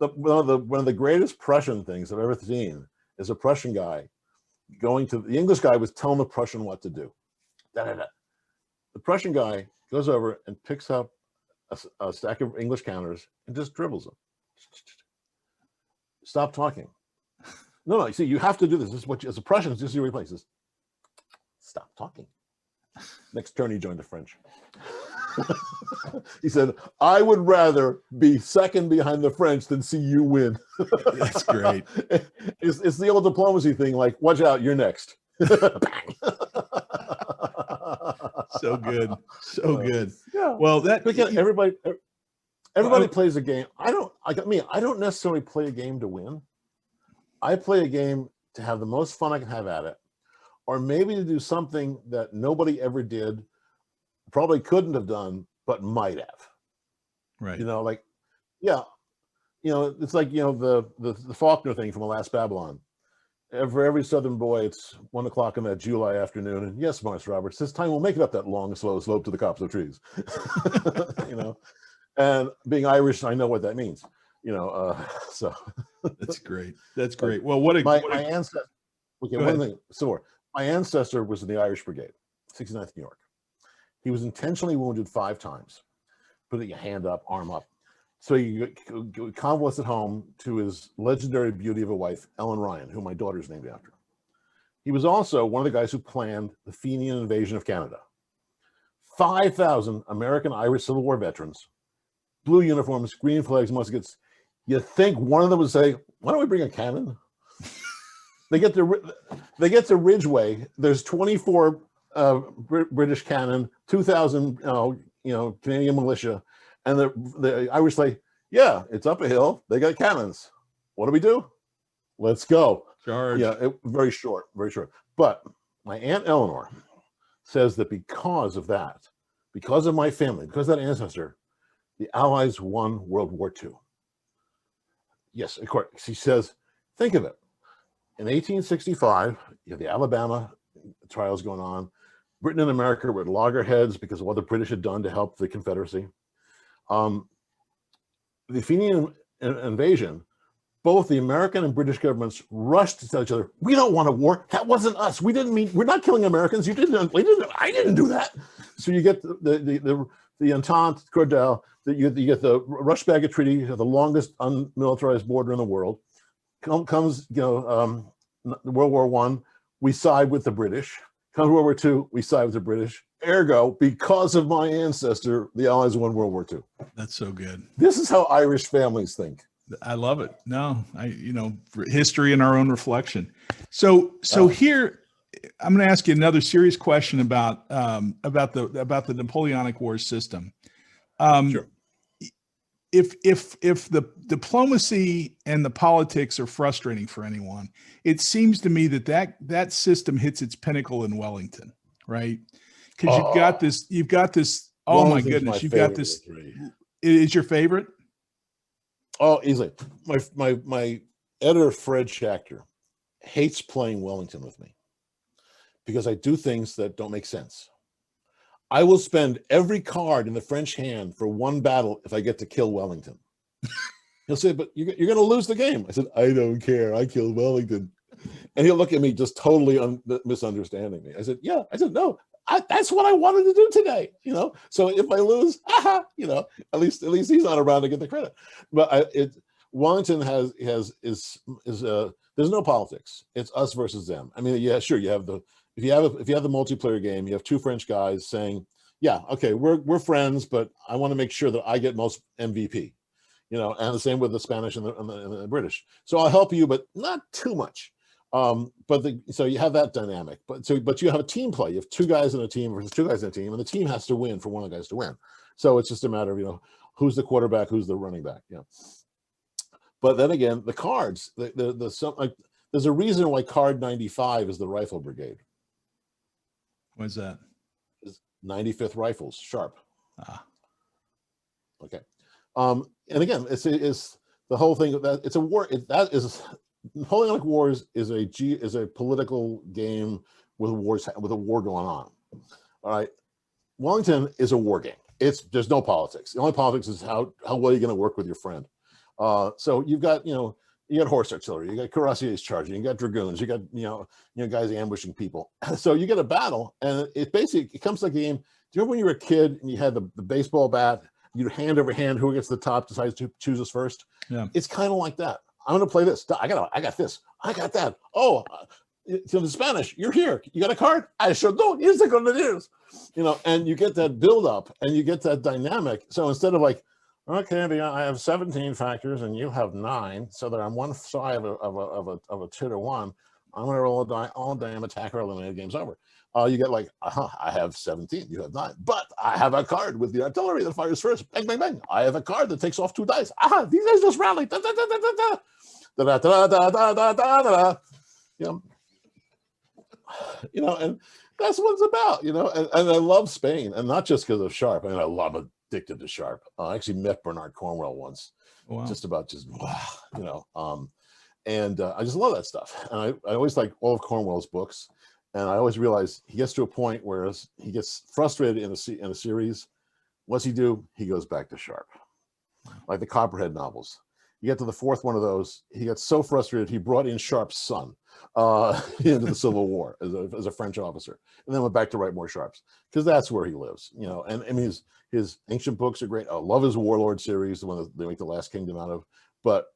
one of the greatest Prussian things I've ever seen is a Prussian guy going to the English guy was telling the Prussian what to do. The Prussian guy goes over and picks up a stack of English counters and just dribbles them. Stop talking. No, you see, you have to do this. This is what as a Prussian, this is your replaces. Stop talking. Next turn, he joined the French. He said, I would rather be second behind the French than see you win. That's great. It's the old diplomacy thing, like, watch out, you're next. So good. So good. Yeah. Well, everybody plays a game. I don't necessarily play a game to win. I play a game to have the most fun I can have at it, or maybe to do something that nobody ever did, probably couldn't have done, but might have. Right. it's like, the Faulkner thing from The Last Babylon. For every Southern boy, it's 1 o'clock on that July afternoon. And yes, Morris Roberts, this time we'll make it up that long, slow slope to the copse of trees. And being Irish, I know what that means, so. That's great. That's great. Well, what a my ancestor, okay, Go one ahead. thing, so my ancestor was in the Irish Brigade, 69th New York. He was intentionally wounded 5 times, putting a hand up, arm up. So he convalesced at home to his legendary beauty of a wife, Ellen Ryan, who my daughter's named after. He was also one of the guys who planned the Fenian invasion of Canada. 5,000 American Irish Civil War veterans, blue uniforms, green flags, muskets. You think one of them would say, "Why don't we bring a cannon?" They get to Ridgeway. There's 24 British cannon, 2,000 Canadian militia. And the Irish say, "Yeah, it's up a hill. They got cannons. What do we do? Let's go." Charge. Yeah, very short, very short. But my Aunt Eleanor says that because of that, because of my family, because of that ancestor, the Allies won World War II. Yes, of course. She says, think of it. In 1865, you have the Alabama trials going on. Britain and America were at loggerheads because of what the British had done to help the Confederacy. The Fenian invasion, both the American and British governments rushed to tell each other, "We don't want a war. That wasn't us. We're not killing Americans. I didn't do that." So you get the Entente Cordell, you get the Rushbaggett Treaty, the longest unmilitarized border in the world. Comes World War I, we side with the British. Comes World War II, we side with the British. Ergo, because of my ancestor, the Allies won World War II. That's so good. This is how Irish families think. I love it. No, history and our own reflection. So here, I'm going to ask you another serious question about the Napoleonic Wars system. Sure. If the diplomacy and the politics are frustrating for anyone, it seems to me that system hits its pinnacle in Wellington, right? Because you've got this. Oh my goodness, you've got this. Is your favorite? Oh, easily. My editor, Fred Schachter, hates playing Wellington with me because I do things that don't make sense. I will spend every card in the French hand for one battle if I get to kill Wellington. He'll say, "But you're going to lose the game." I said, "I don't care. I killed Wellington." And he'll look at me just totally misunderstanding me. I said, "Yeah." I said, "No, that's what I wanted to do today." So if I lose, at least he's not around to get the credit. But Wellington is there's no politics. It's us versus them. I mean, yeah, sure. You have if you have the multiplayer game, you have 2 French guys saying, "Yeah, okay, we're friends, but I want to make sure that I get most MVP." And the same with the Spanish and the British. So I'll help you, but not too much. So you have that dynamic, but you have a team play. You have 2 guys in a team versus 2 guys in a team, and the team has to win for one of the guys to win. So it's just a matter of who's the quarterback, who's the running back. But then again, the cards, there's a reason why card 95 is the Rifle Brigade. What's that? Is 95th Rifles, sharp. Okay. And again, it's the whole thing that it's a war. Napoleonic Wars is a political game with a war going on. All right. Wellington is a war game. There's no politics. The only politics is how well you're going to work with your friend. So you've got, you got horse artillery, you got cuirassiers charging, you got dragoons, you got, guys ambushing people. So you get a battle, and it comes like a game. Do you remember when you were a kid and you had the baseball bat, you hand over hand, who gets the top decides to choose us first? Yeah. It's kind of like that. I'm going to play this. I got this. I got that. Oh, the Spanish, you're here. You got a card? I sure do. Here's the grenadiers. And you get that build up and you get that dynamic. So instead of like, okay, I have 17 factors and you have 9, so that I'm one side of a 2 to 1. I'm going to roll a die all damn attacker eliminated, game's over. You get like, I have 17, you have 9, but I have a card with the artillery that fires first. Bang, bang, bang. I have a card that takes off 2 dice. These guys just rallied. Da, da, da, da, da, da, da, da, da, da, da, da. And that's what it's about, and I love Spain, and not just because of Sharp. I mean, I love Addicted to Sharp. I actually met Bernard Cornwell once. Oh, wow. just about and I just love that stuff. And I always like all of Cornwell's books. And I always realize he gets to a point where he gets frustrated in a series. What's he do? He goes back to Sharp, like the Copperhead novels. You get to the fourth one of those, he got so frustrated, he brought in Sharp's son into the Civil War as a French officer, and then went back to write more Sharps, because that's where he lives, And I mean, his ancient books are great. I love his Warlord series, the one that they make the Last Kingdom out of, but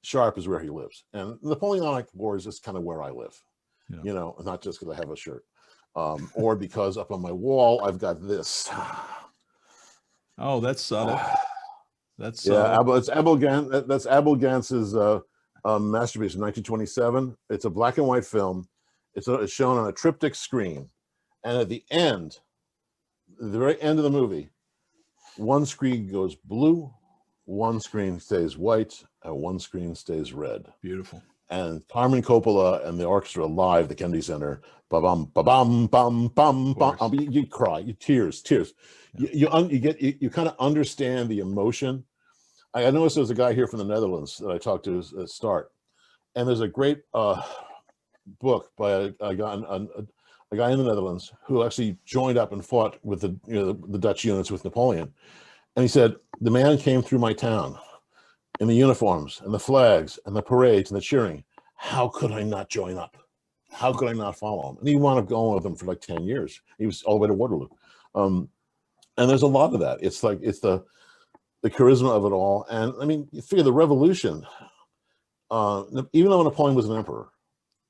Sharp is where he lives. And Napoleonic War is just kind of where I live, not just because I have a shirt, or because up on my wall, I've got this. Oh, that's subtle. That's it's Abel Gance. That's Abel Gance's masterpiece in 1927. It's a black and white film. It's shown on a triptych screen, and at the very end of the movie, one screen goes blue, one screen stays white, and one screen stays red. Beautiful. And Carmen Coppola and the orchestra live, the Kennedy Center, ba-bum, ba-bum, bum, bum, bum. You cry, tears. Yeah. You kind of understand the emotion. I noticed there's a guy here from the Netherlands that I talked to at the start, and there's a great book by a guy in the Netherlands who actually joined up and fought with the Dutch units with Napoleon, and he said, the man came through my town in the uniforms and the flags and the parades and the cheering. How could I not join up? How could I not follow him? And he wound up going with them for like 10 years. He was all the way to Waterloo. And there's a lot of that. It's the charisma of it all. And I mean, you figure the revolution, even though Napoleon was an emperor,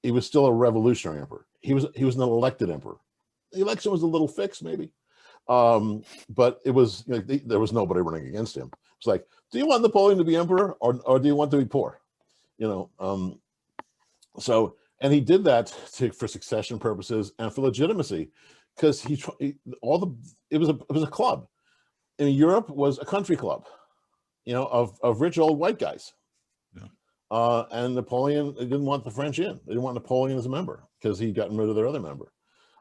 he was still a revolutionary emperor. He was an elected emperor. The election was a little fixed, maybe. But it was, there was nobody running against him. It's like, do you want Napoleon to be emperor, or do you want to be poor? So, and he did that for succession purposes and for legitimacy, because it was a club. I mean, Europe was a country club, of rich old white guys. Yeah. And Napoleon didn't want the French in. They didn't want Napoleon as a member because he'd gotten rid of their other member.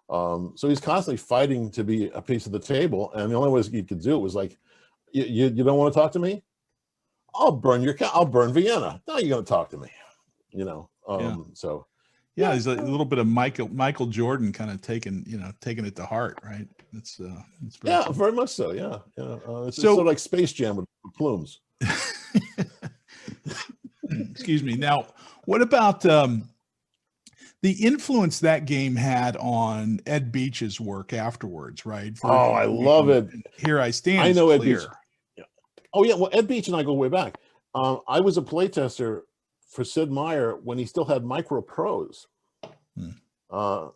So he's constantly fighting to be a piece of the table, and the only way he could do it was like, you don't want to talk to me? I'll burn Vienna. Now you're going to talk to me, Yeah. So. Yeah, he's a little bit of Michael Jordan kind of taking it to heart, right? It's very cool. Very much so. Yeah. It's sort of like Space Jam with plumes. Excuse me. Now, what about the influence that game had on Ed Beach's work afterwards, right? I love it. Here I Stand. I know Ed Beach. Yeah. Oh yeah. Well, Ed Beach and I go way back. I was a playtester for Sid Meier when he still had Micro Pros. And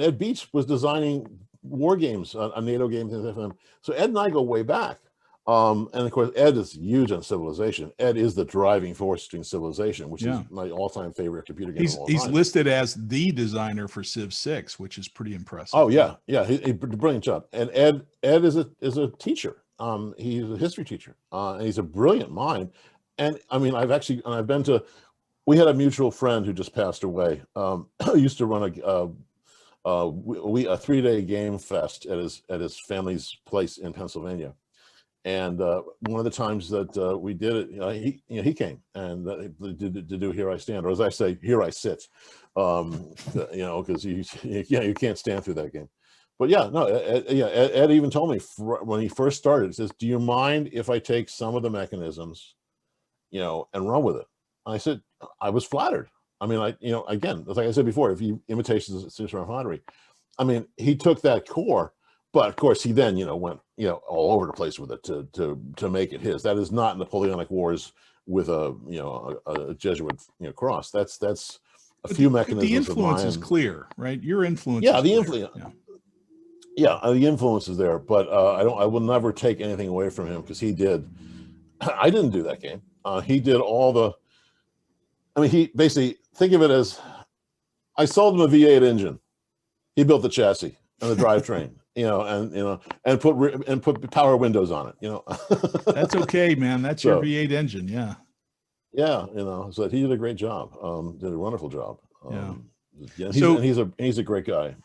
Ed Beach was designing war games on NATO games and stuff. So Ed and I go way back. And of course, Ed is huge on Civilization. Ed is the driving force in Civilization, which is my all-time favorite computer game. He's listed as the designer for Civ 6, which is pretty impressive. Oh yeah, he brilliant job. And Ed is a teacher. He's a history teacher, and he's a brilliant mind. And I mean, I've been to. We had a mutual friend who just passed away. Used to run a 3-day game fest at his family's place in Pennsylvania. And one of the times that we did it, he came and to do Here I Stand, or as I say, Here I Sit, because you can't stand through that game. But yeah, no, Ed even told me when he first started, he says, "Do you mind if I take some of the mechanisms, and run with it?" And I said, I was flattered. I mean, again, like I said before, if you imitations of Cicero and Flattery, I mean, he took that core. But of course, he then, went, all over the place with it to make it his. That is not Napoleonic Wars with a Jesuit, cross. That's a few mechanisms. The influence is clear, right? Your influence. Yeah, the influence. Yeah, the influence is there. But I will never take anything away from him, because he did. I didn't do that game. He did all the. I mean, he basically, think of it as, I sold him a V8 engine. He built the chassis and the drivetrain. And put power windows on it, That's okay, man. That's your V8 engine. Yeah. Yeah. So he did a great job. Did a wonderful job. He's a great guy.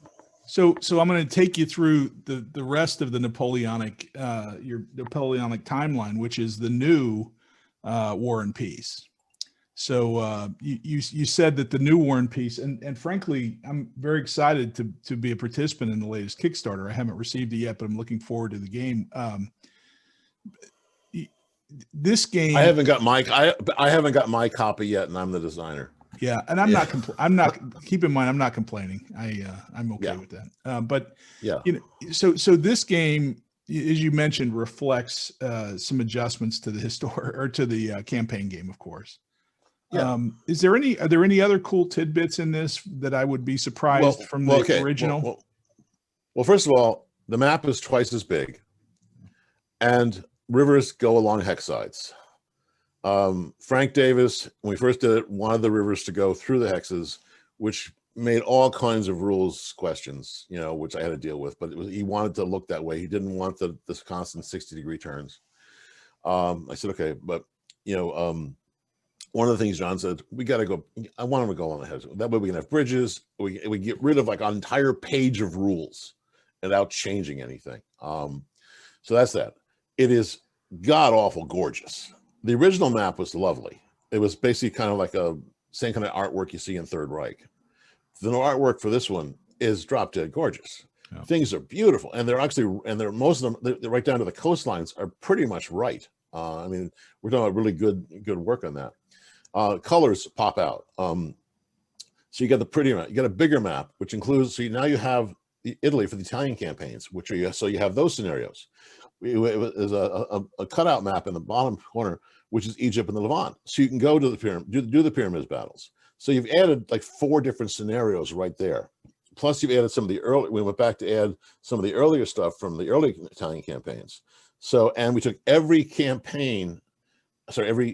So I'm going to take you through the rest of the Napoleonic, your Napoleonic timeline, which is the new War and Peace. So you said that the new War and Peace, and frankly, I'm very excited to be a participant in the latest Kickstarter. I haven't received it yet, but I'm looking forward to the game. This game, I haven't got my copy yet, and I'm the designer. Yeah, and I'm not. Keep in mind, I'm not complaining. I'm okay with that. But yeah, so this game, as you mentioned, reflects some adjustments to the campaign game, of course. Yeah. Are there any other cool tidbits in this that I would be surprised from the original? Well, first of all, the map is twice as big, and rivers go along hex sides. Frank Davis, when we first did it, wanted the rivers to go through the hexes, which made all kinds of rules questions, which I had to deal with. But he wanted to look that way. He didn't want this constant 60-degree turns. I said, okay, but one of the things John said, we got to go. I want him to go on the hedge. That way we can have bridges. We get rid of like an entire page of rules without changing anything. So that's that. It is god awful gorgeous. The original map was lovely. It was basically kind of like a same kind of artwork you see in Third Reich. The artwork for this one is drop dead gorgeous. Yeah. Things are beautiful, and most of them, they're right down to the coastlines, are pretty much right. I mean, we're talking about really good work on that. Colors pop out. So you got the prettier map, you got a bigger map, which includes, now you have Italy for the Italian campaigns, so you have those scenarios. There's a cutout map in the bottom corner, which is Egypt and the Levant. So you can go to the pyramid, do the pyramids battles. So you've added like 4 different scenarios right there. Plus you've added some of the we went back to add some of the earlier stuff from the early Italian campaigns. So, and we took every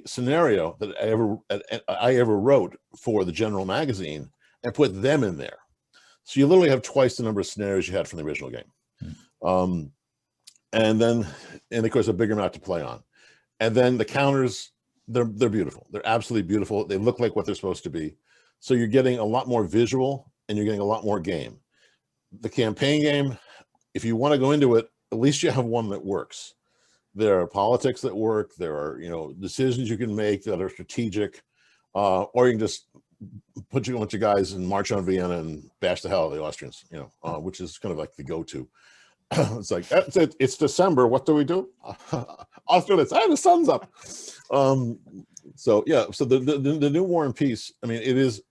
scenario that I ever wrote for the general magazine and put them in there. So you literally have twice the number of scenarios you had from the original game. And of course a bigger map to play on. And then the counters, they're beautiful. They're absolutely beautiful. They look like what they're supposed to be. So you're getting a lot more visual and you're getting a lot more game. The campaign game, if you want to go into it, at least you have one that works. There are politics that work. There are, decisions you can make that are strategic, or you can just put a bunch of guys and march on Vienna and bash the hell out of the Austrians, which is kind of like the go-to. It's like, that's it. It's December. What do we do? Austerlitz. The sun's up. So yeah. So the new War and Peace. I mean, it is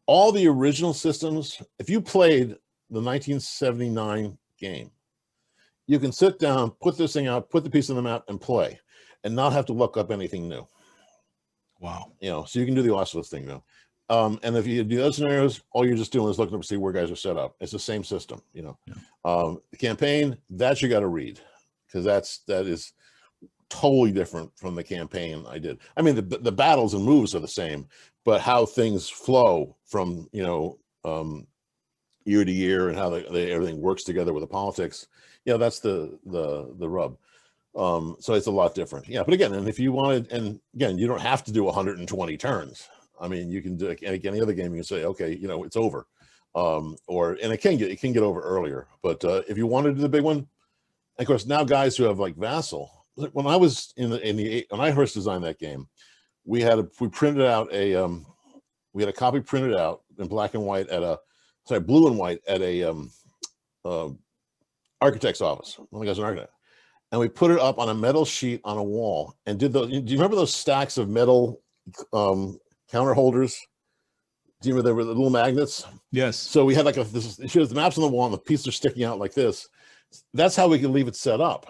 all the original systems. If you played the 1979 game, you can sit down, put this thing out, put the piece on the map, and play, and not have to look up anything new. Wow. So you can do the Austerlitz thing now. And if you do those scenarios, all you're just doing is looking up to see where guys are set up. It's the same system, Yeah. The campaign, that you got to read, because that is totally different from the campaign I did. I mean, the battles and moves are the same, but how things flow from year to year and how everything works together with the politics, that's the rub. So it's a lot different. Yeah, but again, and if you wanted, and again, you don't have to do 120 turns. I mean, you can do like any other game. You can say, okay, it's over, and it can get over earlier. But if you wanted to do the big one, of course, now guys who have like Vassal. When I was when I first designed that game, we printed out we had a copy printed out in black and white blue and white at a architect's office. One of the guys an architect, and we put it up on a metal sheet on a wall and did those. Do you remember those stacks of metal counter holders? Do you remember there were the little magnets? Yes. So we had like it shows the maps on the wall and the pieces are sticking out like this. That's how we could leave it set up,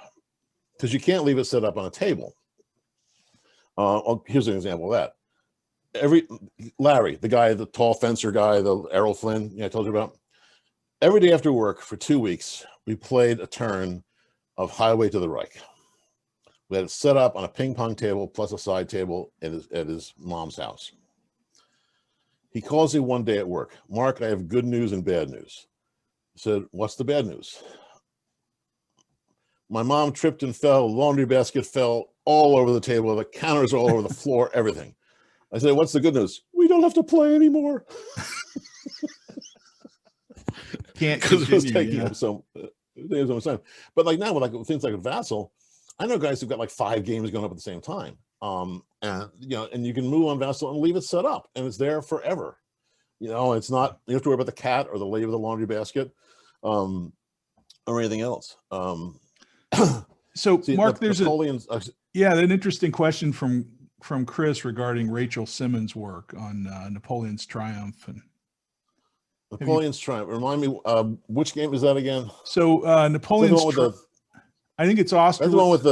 because you can't leave it set up on a table. Here's an example of that. Larry, the guy, the tall fencer guy, the Errol Flynn, I told you about. Every day after work for 2 weeks, we played a turn of Highway to the Reich. We had it set up on a ping pong table plus a side table at his mom's house. He calls me one day at work. Mark, I have good news and bad news. I said, what's the bad news? My mom tripped and fell, laundry basket fell all over the table, the counters all over the floor, everything. I said, what's the good news? We don't have to play anymore. Can't, because it was taking up so much time. But like now with like things like Vassal, I know guys who've got like 5 games going up at the same time. And and you can move on Vassal and leave it set up, and it's there forever. It's not, you have to worry about the cat or the lady with the laundry basket, or anything else. So See, Mark, there's Napoleon's, an interesting question from Chris regarding Rachel Simmons' work on Napoleon's Triumph. And Napoleon's Triumph. Remind me, which game is that again? So Napoleon's I think it's Austerlitz. That's the one with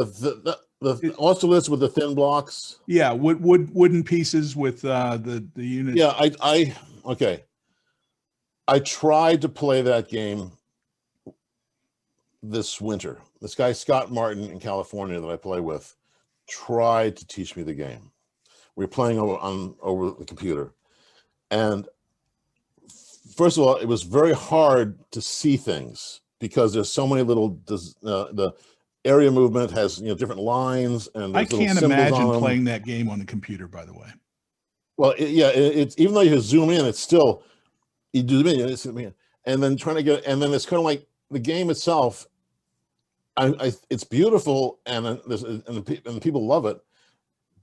the Austerlitz with the thin blocks. Yeah, wooden pieces with the unit. Yeah, okay. I tried to play that game this winter. This guy Scott Martin in California that I play with tried to teach me the game. We were playing over the computer, and first of all, it was very hard to see things because there's so many little the area movement has different lines, and I can't imagine playing that game on a computer, by the way. Well, it's even though you zoom in, it's still you do the and then trying to get, and then it's kind of like the game itself. It's beautiful, and the people love it,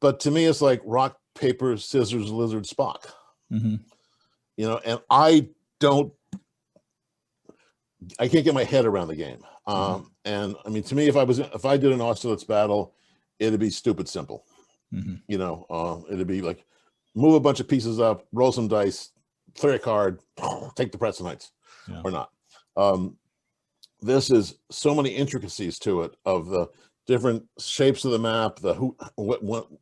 but to me, it's like rock, paper, scissors, lizard, Spock. Mm-hmm. And I can't get my head around the game. And I mean, to me, if I did an Austerlitz battle, it'd be stupid simple. Mm-hmm. It'd be like move a bunch of pieces up, roll some dice, clear a card, take the Preston Heights, or not. This is so many intricacies to it of the different shapes of the map,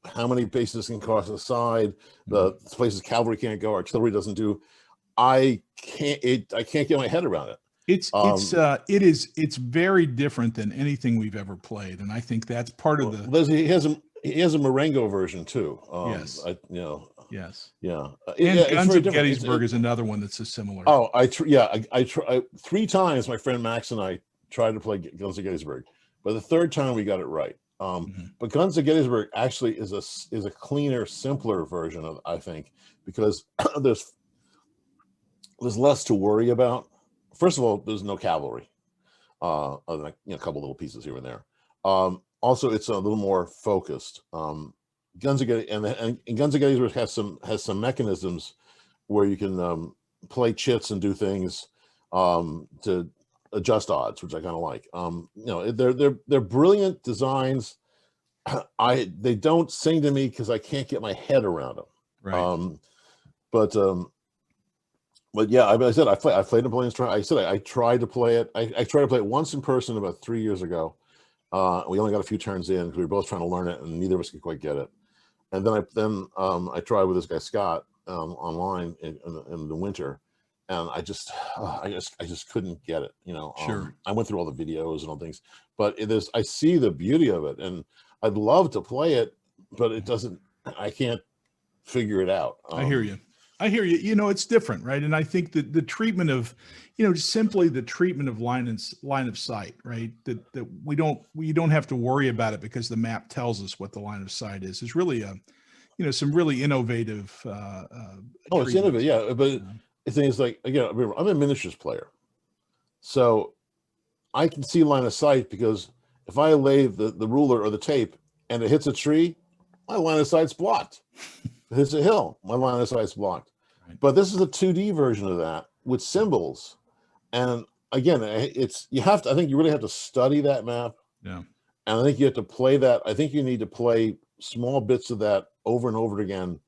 how many bases can cross the side, the places cavalry can't go, artillery doesn't do. I can't get my head around it. It's very different than anything we've ever played, and I think that's part of the. He has a Marengo version too. Yes. Yes. Yeah. And Guns of Gettysburg is another one that's a similar. Oh, I tried 3 times. My friend Max and I tried to play Guns of Gettysburg, but the 3rd time we got it right. But Guns of Gettysburg actually is a cleaner, simpler version of, I think, because there's less to worry about. First of all, there's no cavalry, other than a couple little pieces here and there. Also, it's a little more focused. Guns of Gettysburg and Guns of Gettysburg has some mechanisms where you can play chits and do things to adjust odds, which I kind of like. They're brilliant designs. They don't sing to me because I can't get my head around them. Right. But yeah, I said I played Napoleon's Triumph. I said I tried to play it. I tried to play it once in person about 3 years ago. We only got a few turns in because we were both trying to learn it, and neither of us could quite get it. And then I tried with this guy Scott online in the winter, and I just couldn't get it. Sure. I went through all the videos and all things, but I see the beauty of it, and I'd love to play it, but it doesn't. I can't figure it out. I hear you. It's different, right? And I think that the treatment of, just simply the treatment of line of sight, right? That we don't have to worry about it because the map tells us what the line of sight is really some really innovative. It's innovative, yeah. But the thing is, like, again, I'm a miniatures player, so I can see line of sight because if I lay the ruler or the tape and it hits a tree, my line of sight's blocked. If it hits a hill, my line of sight's blocked. Right. But this is a 2D version of that with symbols. And again, I think you really have to study that map. Yeah. And I think you have to play that. I think you need to play small bits of that over and over again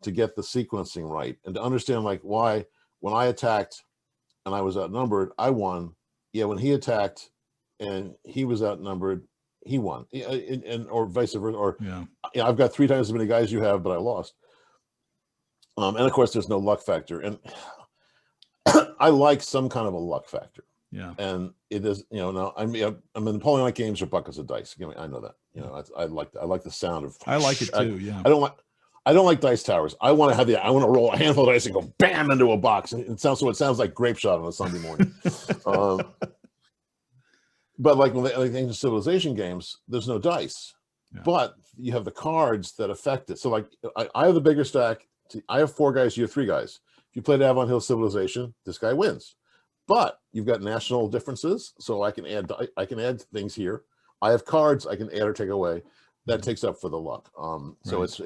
to get the sequencing right and to understand, like, why when I attacked and I was outnumbered, I won. Yeah, when he attacked and he was outnumbered, he won. And or vice versa. Or I've got 3 times as many guys you have, but I lost. And of course, there's no luck factor. And I like some kind of a luck factor. Yeah. And it is, now I mean Napoleonic games are buckets of dice. I know that. I like the sound of. I like it too. Yeah. I don't like dice towers. I want to roll a handful of dice and go bam into a box. And it sounds like grape shot on a Sunday morning. But like the ancient civilization games, there's no dice, but you have the cards that affect it. So like I have the bigger stack. I have 4 guys. You have 3 guys. If you played Avon Hill Civilization, this guy wins. But you've got national differences, so I can add things here. I have cards I can add or take away. that takes up for the luck. So Right.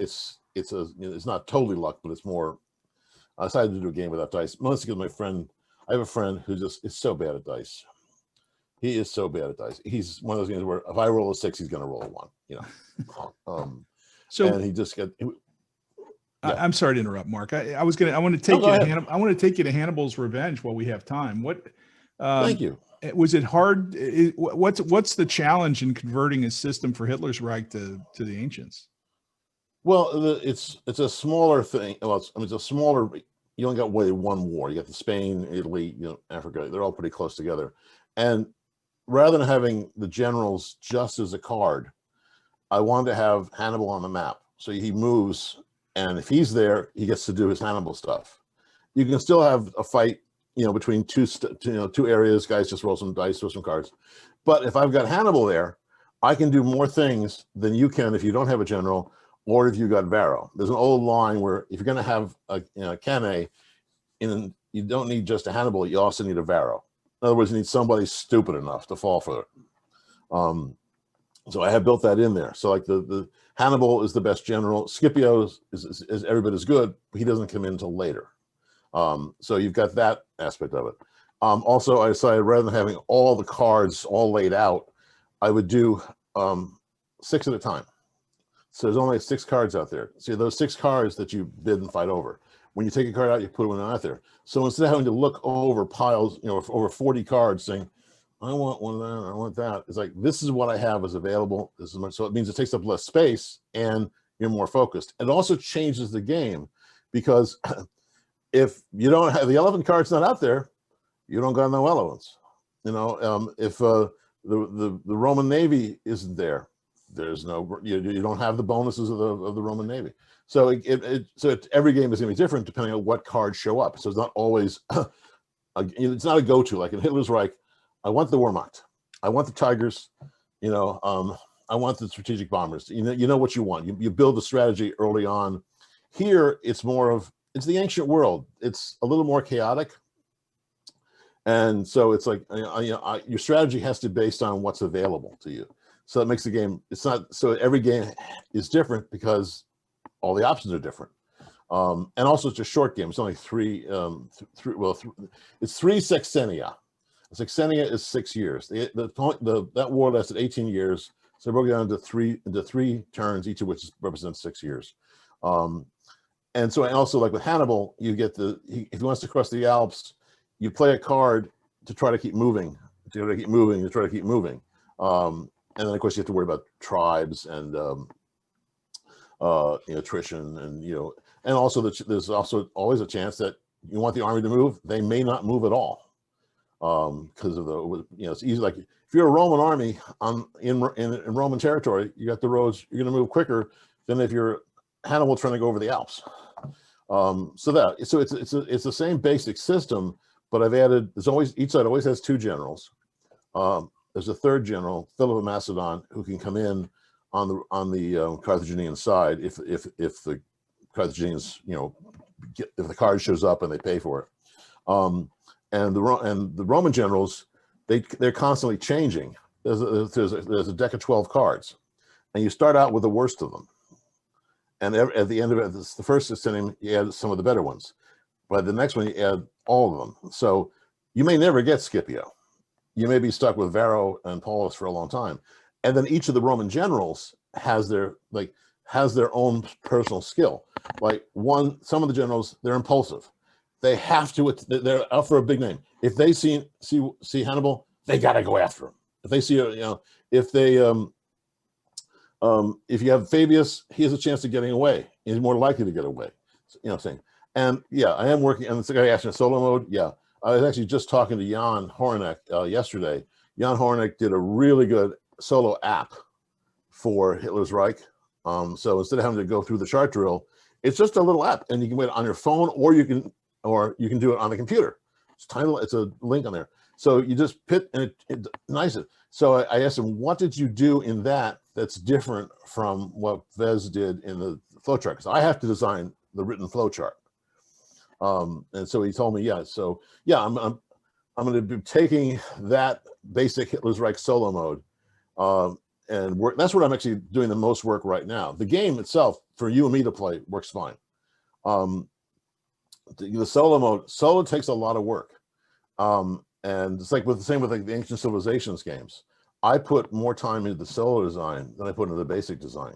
it's not totally luck, but it's more. I decided to do a game without dice, mostly because I have a friend who just is so bad at dice. He is so bad at dice. He's one of those games where if I roll a 6, he's going to roll a 1. So And he just got. Yeah. I'm sorry to interrupt, Mark. I want to take No, go you to ahead. I want to take you to Hannibal's Revenge while we have time. What Thank you. was it hard? What's the challenge in converting a system for Hitler's Reich to the ancients? Well, it's a smaller thing. Well, it's a smaller. You only got one war. You got the Spain, Italy, Africa. They're all pretty close together. And rather than having the generals just as a card, I wanted to have Hannibal on the map. So he moves, and if he's there, he gets to do his Hannibal stuff. You can still have a fight, between two areas. Guys just roll some dice, throw some cards. But if I've got Hannibal there, I can do more things than you can if you don't have a general, or if you got Varro. There's an old line where if you're going to have a Cannae, you don't need just a Hannibal, you also need a Varro. In other words, you need somebody stupid enough to fall for it. So I have built that in there. So like the Hannibal is the best general. Scipio is every bit as good, but he doesn't come in until later. So you've got that aspect of it. Also, I decided rather than having all the cards all laid out, I would do 6 at a time. So there's only 6 cards out there. See, those 6 cards that you bid and fight over. When you take a card out, you put one out there. So instead of having to look over piles, over 40 cards saying, I want one of that, I want that. It's like, this is what I have is available. This is much. So it means it takes up less space and you're more focused. It also changes the game because if you don't have the elephant cards not out there, you don't got no elephants. If the Roman Navy isn't there, there's no, you don't have the bonuses of the Roman Navy. So every game is going to be different depending on what cards show up. So it's not always, it's not a go-to. Like in Hitler's Reich, I want the Wehrmacht, I want the Tigers, I want the strategic bombers. You know what you want. You build the strategy early on. Here, it's the ancient world. It's a little more chaotic. And so it's like, your strategy has to be based on what's available to you. So that makes the game, so every game is different because all the options are different. And also it's a short game. It's only it's 3 sexennia. A sexennia is 6 years. That war lasted 18 years. So broke down into three turns, each of which represents 6 years. And also like with Hannibal, you get if he wants to cross the Alps, you play a card to try to keep moving, and then of course you have to worry about tribes and attrition, and also there's also always a chance that you want the army to move, they may not move at all, because of it's easy. Like if you're a Roman army in Roman territory, you got the roads, you're going to move quicker than if you're Hannibal trying to go over the Alps. So it's the same basic system, but I've added. Each side always has 2 generals. There's a 3rd general, Philip of Macedon, who can come in on the Carthaginian side if the Carthaginians, if the card shows up and they pay for it. And the Roman generals, they're constantly changing. There's a deck of 12 cards, and you start out with the worst of them. And at the end of it, the first system, you add some of the better ones. By the next one, you add all of them. So you may never get Scipio. You may be stuck with Varro and Paulus for a long time. And then each of the Roman generals has their own personal skill. Like some of the generals, they're impulsive. They have to, they're out for a big name. If they see Hannibal, they got to go after him. If they see, if you have Fabius, he has a chance of getting away. He's more likely to get away. Saying. And yeah, I am working, and the guy asked me solo mode. Yeah, I was actually just talking to Jan Hornek yesterday. Jan Hornek did a really good solo app for Hitler's Reich. So instead of having to go through the chart drill, it's just a little app, and you can wait on your phone, or you can do it on the computer. It's a link on there. So you just pit, and it nice it. So I asked him, what did you do in that's different from what Vez did in the flowchart? Because I have to design the written flowchart. And so he told me, yeah. So yeah, I'm going to be taking that basic Hitler's Reich solo mode, and work. That's what I'm actually doing the most work right now. The game itself for you and me to play works fine. The solo takes a lot of work. And it's like with the same with like the Ancient Civilizations games. I put more time into the solo design than I put into the basic design.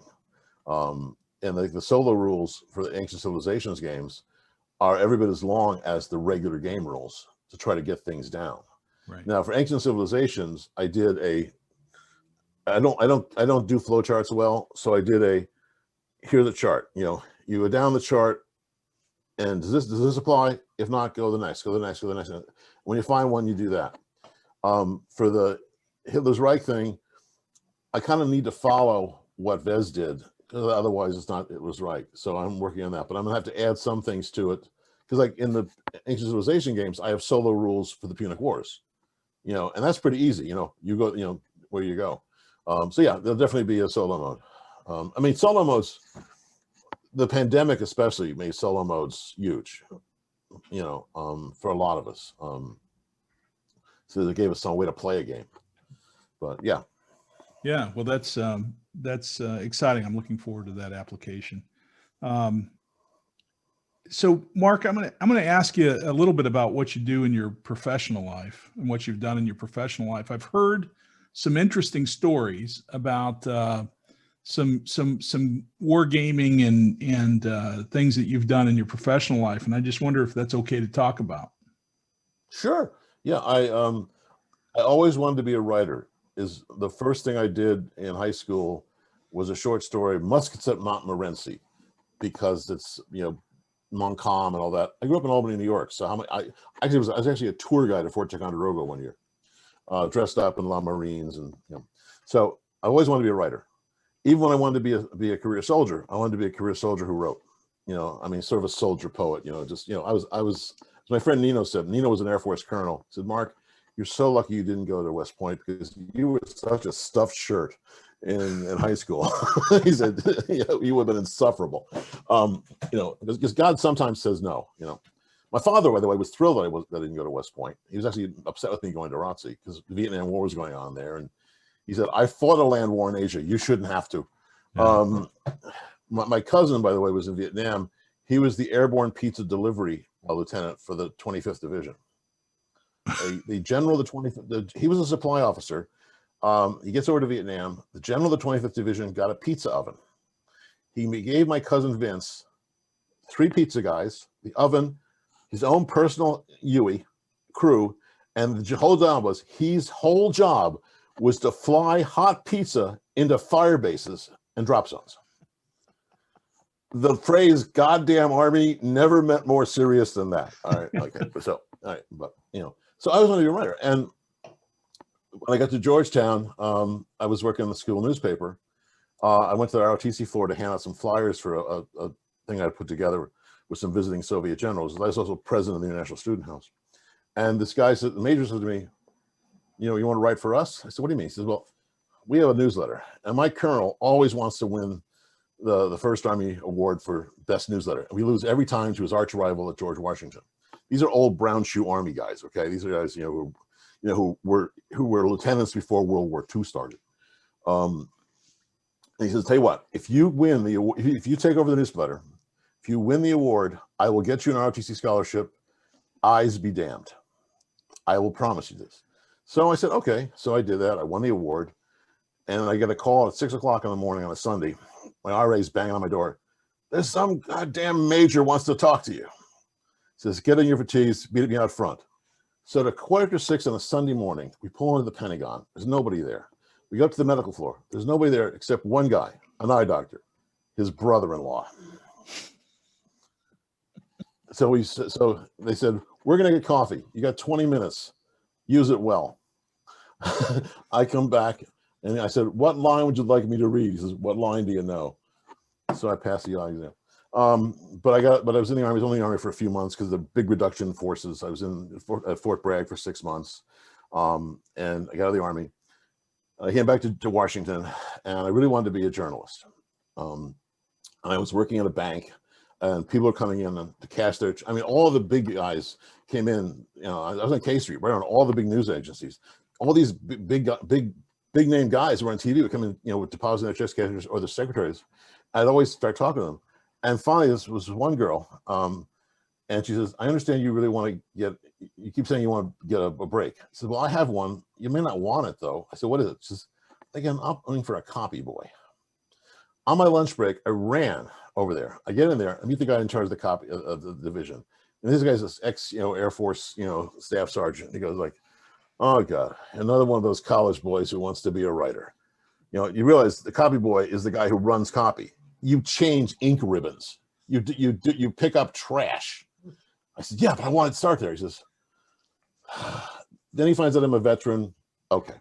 And the solo rules for the Ancient Civilizations games are every bit as long as the regular game rules to try to get things down. Right. Now for Ancient Civilizations, I don't do flowcharts well, so I did here's the chart. You go down the chart, and does this apply? If not, go to the next, go to the next, go to the next. When you find one, you do that. For the Hitler's Reich thing, I kind of need to follow what Vez did, because otherwise it was right. So I'm working on that, but I'm gonna have to add some things to it, because like in the Ancient Civilization games, I have solo rules for the Punic Wars, and that's pretty easy. You go, where you go. So yeah, there'll definitely be a solo mode. I mean, solo modes, the pandemic especially made solo modes huge, for a lot of us. So they gave us some way to play a game. But yeah. Yeah, well, that's exciting. I'm looking forward to that application. So Mark, I'm gonna ask you a little bit about what you do in your professional life and what you've done in your professional life. I've heard some interesting stories about some wargaming and things that you've done in your professional life, and I just wonder if that's okay to talk about. Sure. Yeah, I always wanted to be a writer. Is the first thing I did in high school was a short story, Muskets at Montmorency, because it's Montcalm and all that. I grew up in Albany, New York, so I was actually a tour guide at Fort Ticonderoga one year, dressed up in La Marines, and so I always wanted to be a writer. Even when I wanted to be a career soldier, I wanted to be a career soldier who wrote. I mean, sort of a soldier poet. I was. As my friend Nino said, Nino was an Air Force colonel. He said, Mark, you're so lucky you didn't go to West Point, because you were such a stuffed shirt in high school. He said, you would have been insufferable. Because God sometimes says no. My father, by the way, was thrilled that I didn't go to West Point. He was actually upset with me going to ROTC because the Vietnam War was going on there, and he said, I fought a land war in Asia. You shouldn't have to. Yeah. My cousin, by the way, was in Vietnam. He was the airborne pizza delivery lieutenant for the 25th Division. The general of the 25th, he was a supply officer. He gets over to Vietnam. The general of the 25th Division got a pizza oven. He gave my cousin Vince 3 pizza guys, the oven, his own personal Huey crew, and the whole job was to fly hot pizza into fire bases and drop zones. The phrase "goddamn Army" never meant more serious than that. All right, okay. So, all right, but so I was going to be a writer, and when I got to Georgetown, I was working in the school newspaper. I went to the ROTC floor to hand out some flyers for a thing I put together with some visiting Soviet generals. I was also president of the International Student House, and this guy said, the major said to me, you want to write for us? I said, what do you mean? He says, well, we have a newsletter, and my colonel always wants to win the First Army Award for Best Newsletter. We lose every time to his arch rival at George Washington. These are old brown shoe Army guys, okay? These are guys, who were lieutenants before World War II started. He says, tell you what, if you take over the newsletter, if you win the award, I will get you an ROTC scholarship. Eyes be damned. I will promise you this. So I said, okay. So I did that. I won the award. And I get a call at 6 o'clock in the morning on a Sunday. My RA's banging on my door. There's some goddamn major wants to talk to you. Says, get in your fatigues, meet me out front. So at 5:45 on a Sunday morning, we pull into the Pentagon. There's nobody there. We go up to the medical floor. There's nobody there except one guy, an eye doctor, his brother-in-law. So they said, we're going to get coffee. You got 20 minutes. Use it well. I come back and I said, what line would you like me to read? He says, what line do you know? So I passed the eye exam. But I was in the Army. I was only in the Army for a few months because of the big reduction in forces. I was at Fort Bragg for 6 months. And I got out of the Army. I came back to Washington, and I really wanted to be a journalist. I was working at a bank, and people are coming in to cash their, all the big guys came in. I was on K Street, right on all the big news agencies. All these big big name guys who were on TV would come in, you know, with depositing their checks cashiers or the secretaries. I'd always start talking to them. And finally, this was one girl, and she says, I understand you really want to you keep saying you want to get a break. I said, well, I have one. You may not want it though. I said, what is it? She says, again, I'm looking for a copy boy. On my lunch break, I ran over there. I get in there, I meet the guy in charge of the copy of the division. And this guy's this ex, you know, Air Force, you know, staff sergeant. He goes like, oh God, another one of those college boys who wants to be a writer. You know, you realize the copy boy is the guy who runs copy. You change ink ribbons. You pick up trash. I said, yeah, but I want to start there. He says, then he finds out I'm a veteran. Okay,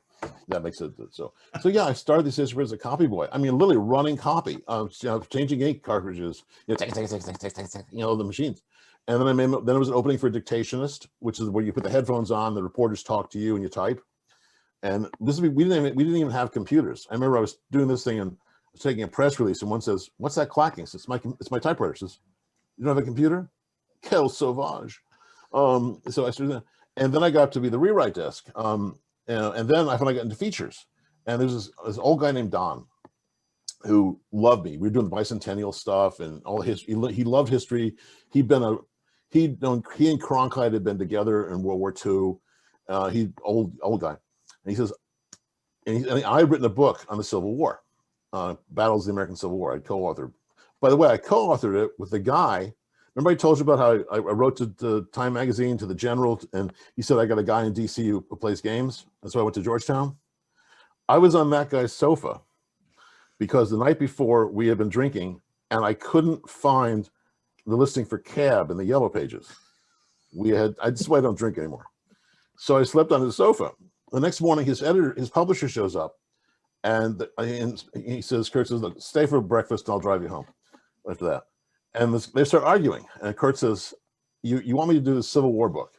that makes it so yeah, I started this history as a copy boy. I mean, literally running copy, you know, changing ink cartridges, you know, you know, the machines. And then then it was an opening for a dictationist, which is where you put the headphones on, the reporters talk to you and you type. And this we didn't even have computers. I remember I was doing this thing and I was taking a press release, and one says, "What's that clacking?" Says, "It's my typewriter." Says, "You don't have a computer?" Quel sauvage. So I started, and then I got to be the rewrite desk. And then I finally got into features. And there's this old guy named Don who loved me. We were doing the bicentennial stuff and all history. He loved history. He and Cronkite had been together in World War II. He old guy. And he says, and I had written a book on the Civil War, Battles of the American Civil War. I co-authored. By the way, I co-authored it with the guy. Remember I told you about how I wrote to Time Magazine, to the General, and he said, I got a guy in DC who plays games. And so I went to Georgetown. I was on that guy's sofa because the night before we had been drinking and I couldn't find the listing for cab in the yellow pages. That's why I don't drink anymore. So I slept on his sofa. The next morning, his publisher shows up and he says, Kurt says, look, stay for breakfast and I'll drive you home after that. And they start arguing. And Kurt says, you want me to do the Civil War book?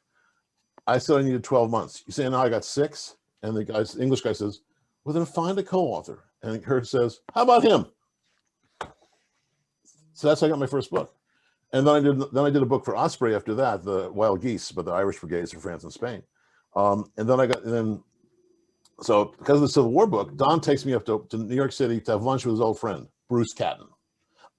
I said I needed 12 months. You say, no, I got 6. And the English guy says, well, then find a co-author. And Kurt says, how about him? So that's how I got my first book. And then I did a book for Osprey after that, the Wild Geese, but the Irish Brigades for France and Spain. So because of the Civil War book, Don takes me up to New York City to have lunch with his old friend, Bruce Catton.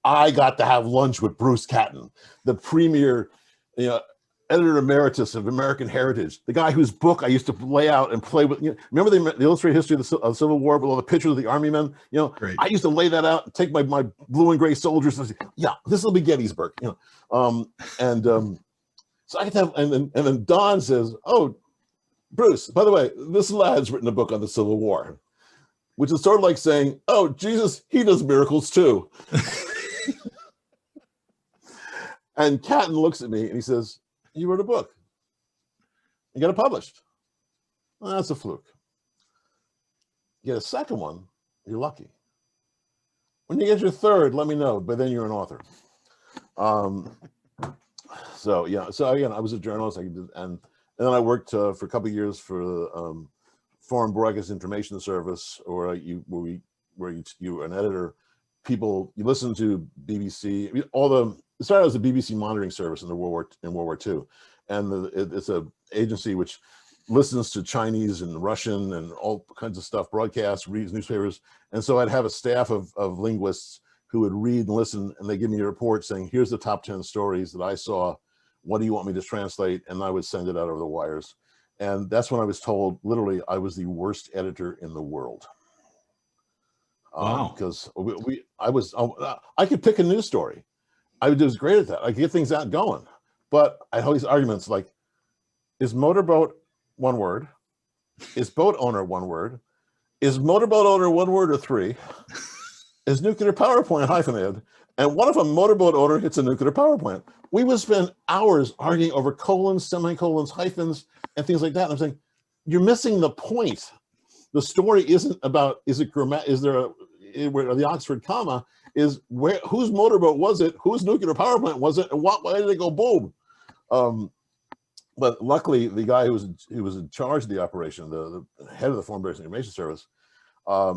I got to have lunch with Bruce Catton, the premier, you know, editor emeritus of American Heritage, the guy whose book I used to lay out and play with. You know, remember the illustrated history of the Civil War with all the pictures of the army men? You know, great. I used to lay that out and take my blue and gray soldiers and say, yeah, this will be Gettysburg. You know, so I could have, and then Don says, oh, Bruce, by the way, this lad's written a book on the Civil War, which is sort of like saying, oh, Jesus, he does miracles too. And Catton looks at me and he says, you wrote a book. You got it published. Well, that's a fluke. You get a second one, you're lucky. When you get your third, let me know, but then you're an author. So yeah, so again, I was a journalist, and then I worked for a couple of years for the Foreign Broadcast Information Service, where you an editor. You listen to BBC. It started as a BBC monitoring service in World War II, and it's an agency which listens to Chinese and Russian and all kinds of stuff, broadcasts, reads newspapers, and so I'd have a staff of linguists who would read and listen, and they give me a report saying, "Here's the top 10 stories that I saw. What do you want me to translate?" And I would send it out over the wires, and that's when I was told, literally, I was the worst editor in the world. Wow. Because I could pick a news story. I was great at that. I could get things out going. But I had all these arguments like, is motorboat one word? Is boat owner one word? Is motorboat owner one word or 3? Is nuclear power plant hyphenated? And what if a motorboat owner hits a nuclear power plant? We would spend hours arguing over colons, semicolons, hyphens, and things like that. And I'm saying, you're missing the point. The story isn't about, where the Oxford comma is, whose motorboat was it, whose nuclear power plant was it, and why did it go boom? But luckily, the guy who was in charge of the operation, the head of the Foreign Broadcast Information Service, I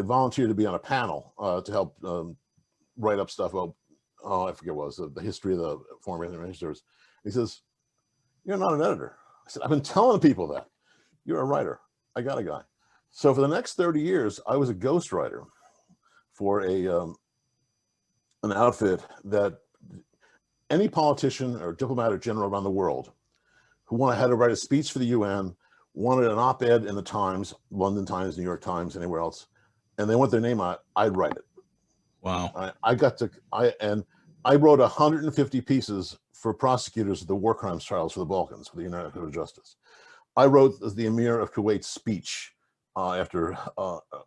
volunteered to be on a panel to help write up stuff about, I forget what it was, the history of the Foreign Broadcast Information Service. He says, "You're not an editor." I said, "I've been telling people that. You're a writer. I got a guy." So for the next 30 years, I was a ghostwriter for an outfit that any politician or diplomat or general around the world who had to write a speech for the UN, wanted an op-ed in the Times, London Times, New York Times, anywhere else, and they want their name on it, I'd write it. Wow. I wrote 150 pieces for prosecutors of the war crimes trials for the Balkans, for the United Court of Justice. I wrote the Emir of Kuwait's speech after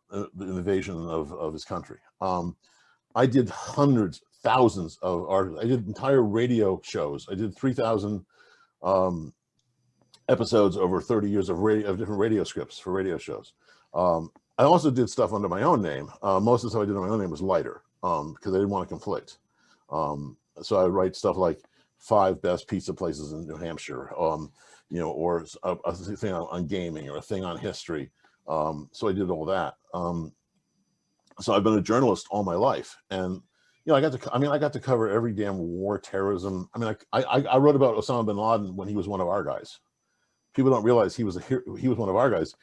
the invasion of his country. I did hundreds, thousands of articles. I did entire radio shows. I did 3,000 episodes over 30 years of different radio scripts for radio shows. I also did stuff under my own name. Most of the stuff I did under my own name was lighter because I didn't want to conflict. So I would write stuff like 5 best pizza places in New Hampshire, you know, or a thing on gaming or a thing on history. So I did all that. So I've been a journalist all my life, and you know, I got to cover every damn war, terrorism. I mean, I wrote about Osama bin Laden when he was one of our guys. People don't realize he was one of our guys.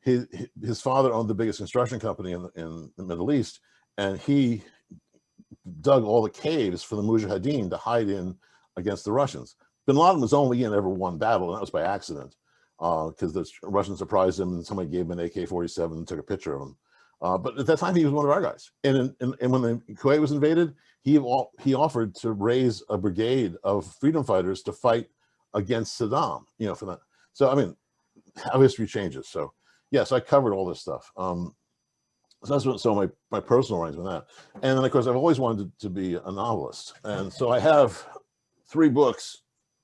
His father owned the biggest construction company in the Middle East, and he dug all the caves for the Mujahideen to hide in against the Russians. Bin Laden was only in ever one battle, and that was by accident, because the Russians surprised him and somebody gave him an AK-47 and took a picture of him. But at that time, he was one of our guys. And when Kuwait was invaded, he offered to raise a brigade of freedom fighters to fight against Saddam. You know, for that. So I mean, how history changes. So yes, I covered all this stuff. So that's my personal writings with that. And then of course, I've always wanted to be a novelist, and so I have 3 books,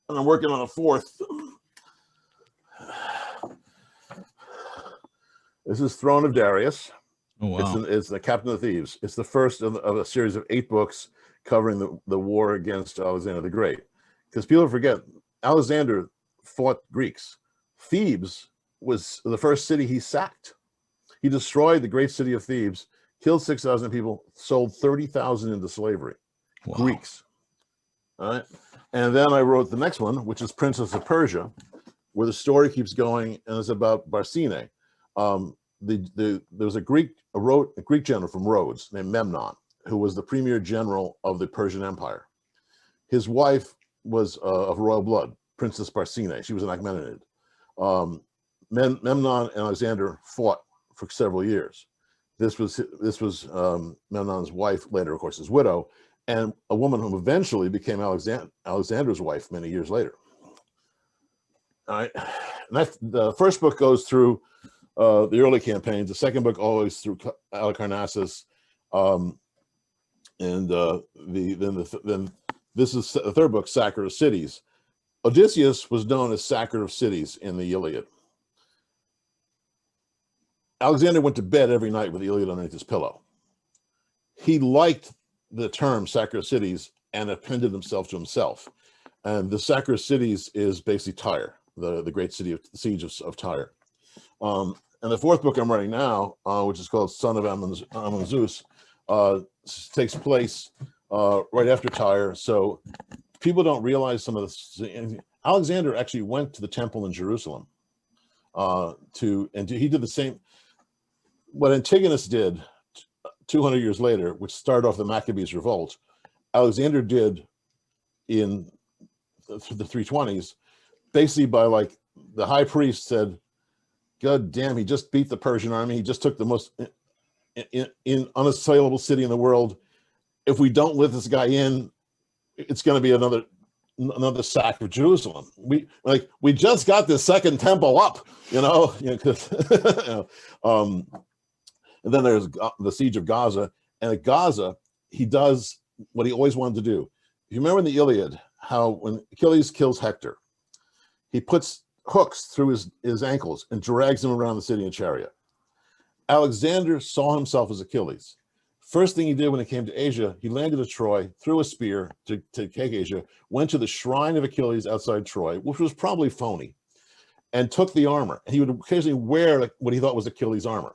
and I'm working on a 4th. This is Throne of Darius. Oh, wow. It's the Captain of Thieves. It's the first of a series of 8 books covering the war against Alexander the Great. Because people forget, Alexander fought Greeks. Thebes was the first city he sacked. He destroyed the great city of Thebes, killed 6,000 people, sold 30,000 into slavery. Wow. Greeks. All right. And then I wrote the next one, which is Princess of Persia, where the story keeps going, and it's about Barsine. There was a Greek general from Rhodes named Memnon, who was the premier general of the Persian Empire. His wife was of royal blood, Princess Barsine. She was an Achaemenid. Memnon and Alexander fought for several years. This was Memnon's wife, later, of course, his widow, and a woman who eventually became Alexander's wife many years later. All right, and the first book goes through the early campaigns. The second book always through Halicarnassus, and then this is the third book, Sacker of Cities. Odysseus was known as Sacker of Cities in the Iliad. Alexander went to bed every night with the Iliad underneath his pillow. He liked the term Sacker of Cities and appended himself to himself. And the Sacker of Cities is basically Tyre, the great siege of Tyre. And the 4th book I'm writing now, which is called Son of Ammon Zeus, takes place right after Tyre. So people don't realize some of this. Alexander actually went to the temple in Jerusalem he did the same. What Antigonus did 200 years later, which started off the Maccabees revolt, Alexander did in the 320s, basically by, like, the high priest said, God damn, he just beat the Persian army. He just took the most unassailable city in the world. If we don't let this guy in, it's going to be another sack of Jerusalem. We just got the second temple up, you know. And then there's the siege of Gaza. And at Gaza, he does what he always wanted to do. If you remember in the Iliad, how when Achilles kills Hector, he puts hooks through his ankles and drags him around the city in a chariot. Alexander saw himself as Achilles. First thing he did when he came to Asia, he landed at Troy, threw a spear to take Asia, went to the shrine of Achilles outside Troy, which was probably phony, and took the armor. And he would occasionally wear what he thought was Achilles' armor.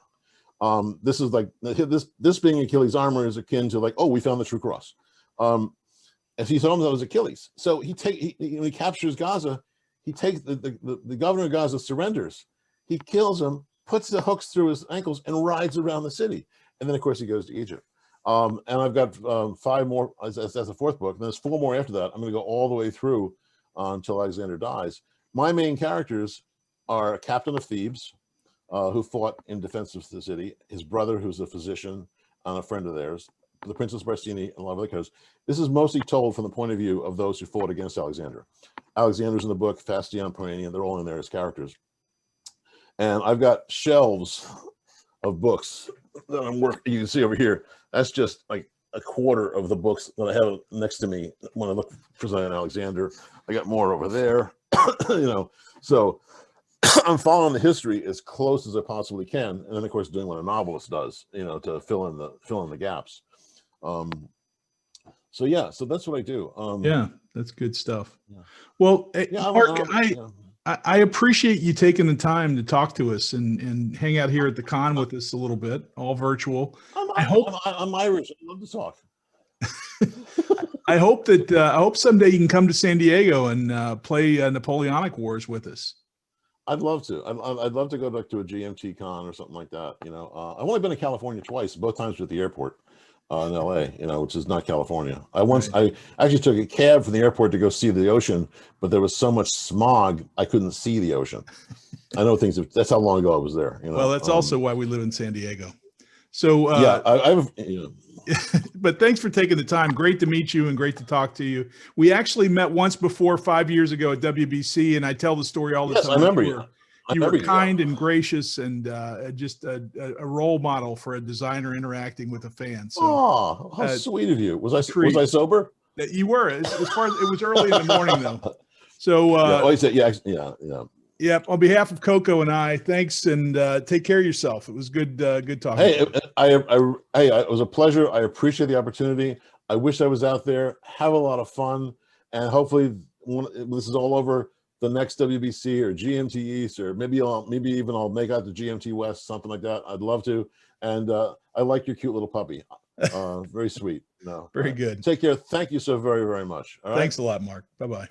This is like this being Achilles' armor is akin to, like, oh, we found the true cross. And he thought that was Achilles. So when he captures Gaza, he takes the governor of Gaza surrenders. He kills him, puts the hooks through his ankles and rides around the city. And then of course he goes to Egypt. And I've got 5 more as the 4th book. And there's 4 more after that. I'm going to go all the way through until Alexander dies. My main characters are a captain of Thebes, who fought in defense of the city, his brother, who's a physician and a friend of theirs, the Princess Barsini, and a lot of other characters. This is mostly told from the point of view of those who fought against Alexander. Alexander's in the book, Fastion, Paranian, they're all in there as characters. And I've got shelves of books that I'm working. You can see over here. That's just like a quarter of the books that I have next to me when I look for Zion Alexander. I got more over there, you know. So I'm following the history as close as I possibly can, and then of course doing what a novelist does, you know, to fill in the gaps. So yeah, so that's what I do. Yeah, that's good stuff. Yeah. Well, Yeah, Mark, yeah. I appreciate you taking the time to talk to us and hang out here at the con with us a little bit, all virtual. I'm Irish. I love to talk. I hope someday you can come to San Diego and play Napoleonic Wars with us. I'd love to. I'd love to go back to a GMT con or something like that. You know, I've only been to California twice, both times at the airport in LA. You know, which is not California. I actually took a cab from the airport to go see the ocean, but there was so much smog I couldn't see the ocean. I know things. That's how long ago I was there. You know? Well, that's also why we live in San Diego. So yeah, I have. You know. But thanks for taking the time. Great to meet you and great to talk to you. We actually met once before 5 years ago at WBC, and I tell the story all the time. I remember you. You were kind and gracious and just a role model for a designer interacting with a fan. So, oh, how sweet of you. Was I sober? You were. As far as it was early in the morning, though. So, yeah. On behalf of Coco and I, thanks and take care of yourself. It was good talking. Hey, it was a pleasure. I appreciate the opportunity. I wish I was out there. Have a lot of fun, and hopefully, when this is all over, the next WBC or GMT East, or maybe even I'll make out to GMT West, something like that. I'd love to. And I like your cute little puppy. Very sweet. No, very good. Take care. Thank you so very, very much. All right. Thanks a lot, Mark. Bye-bye.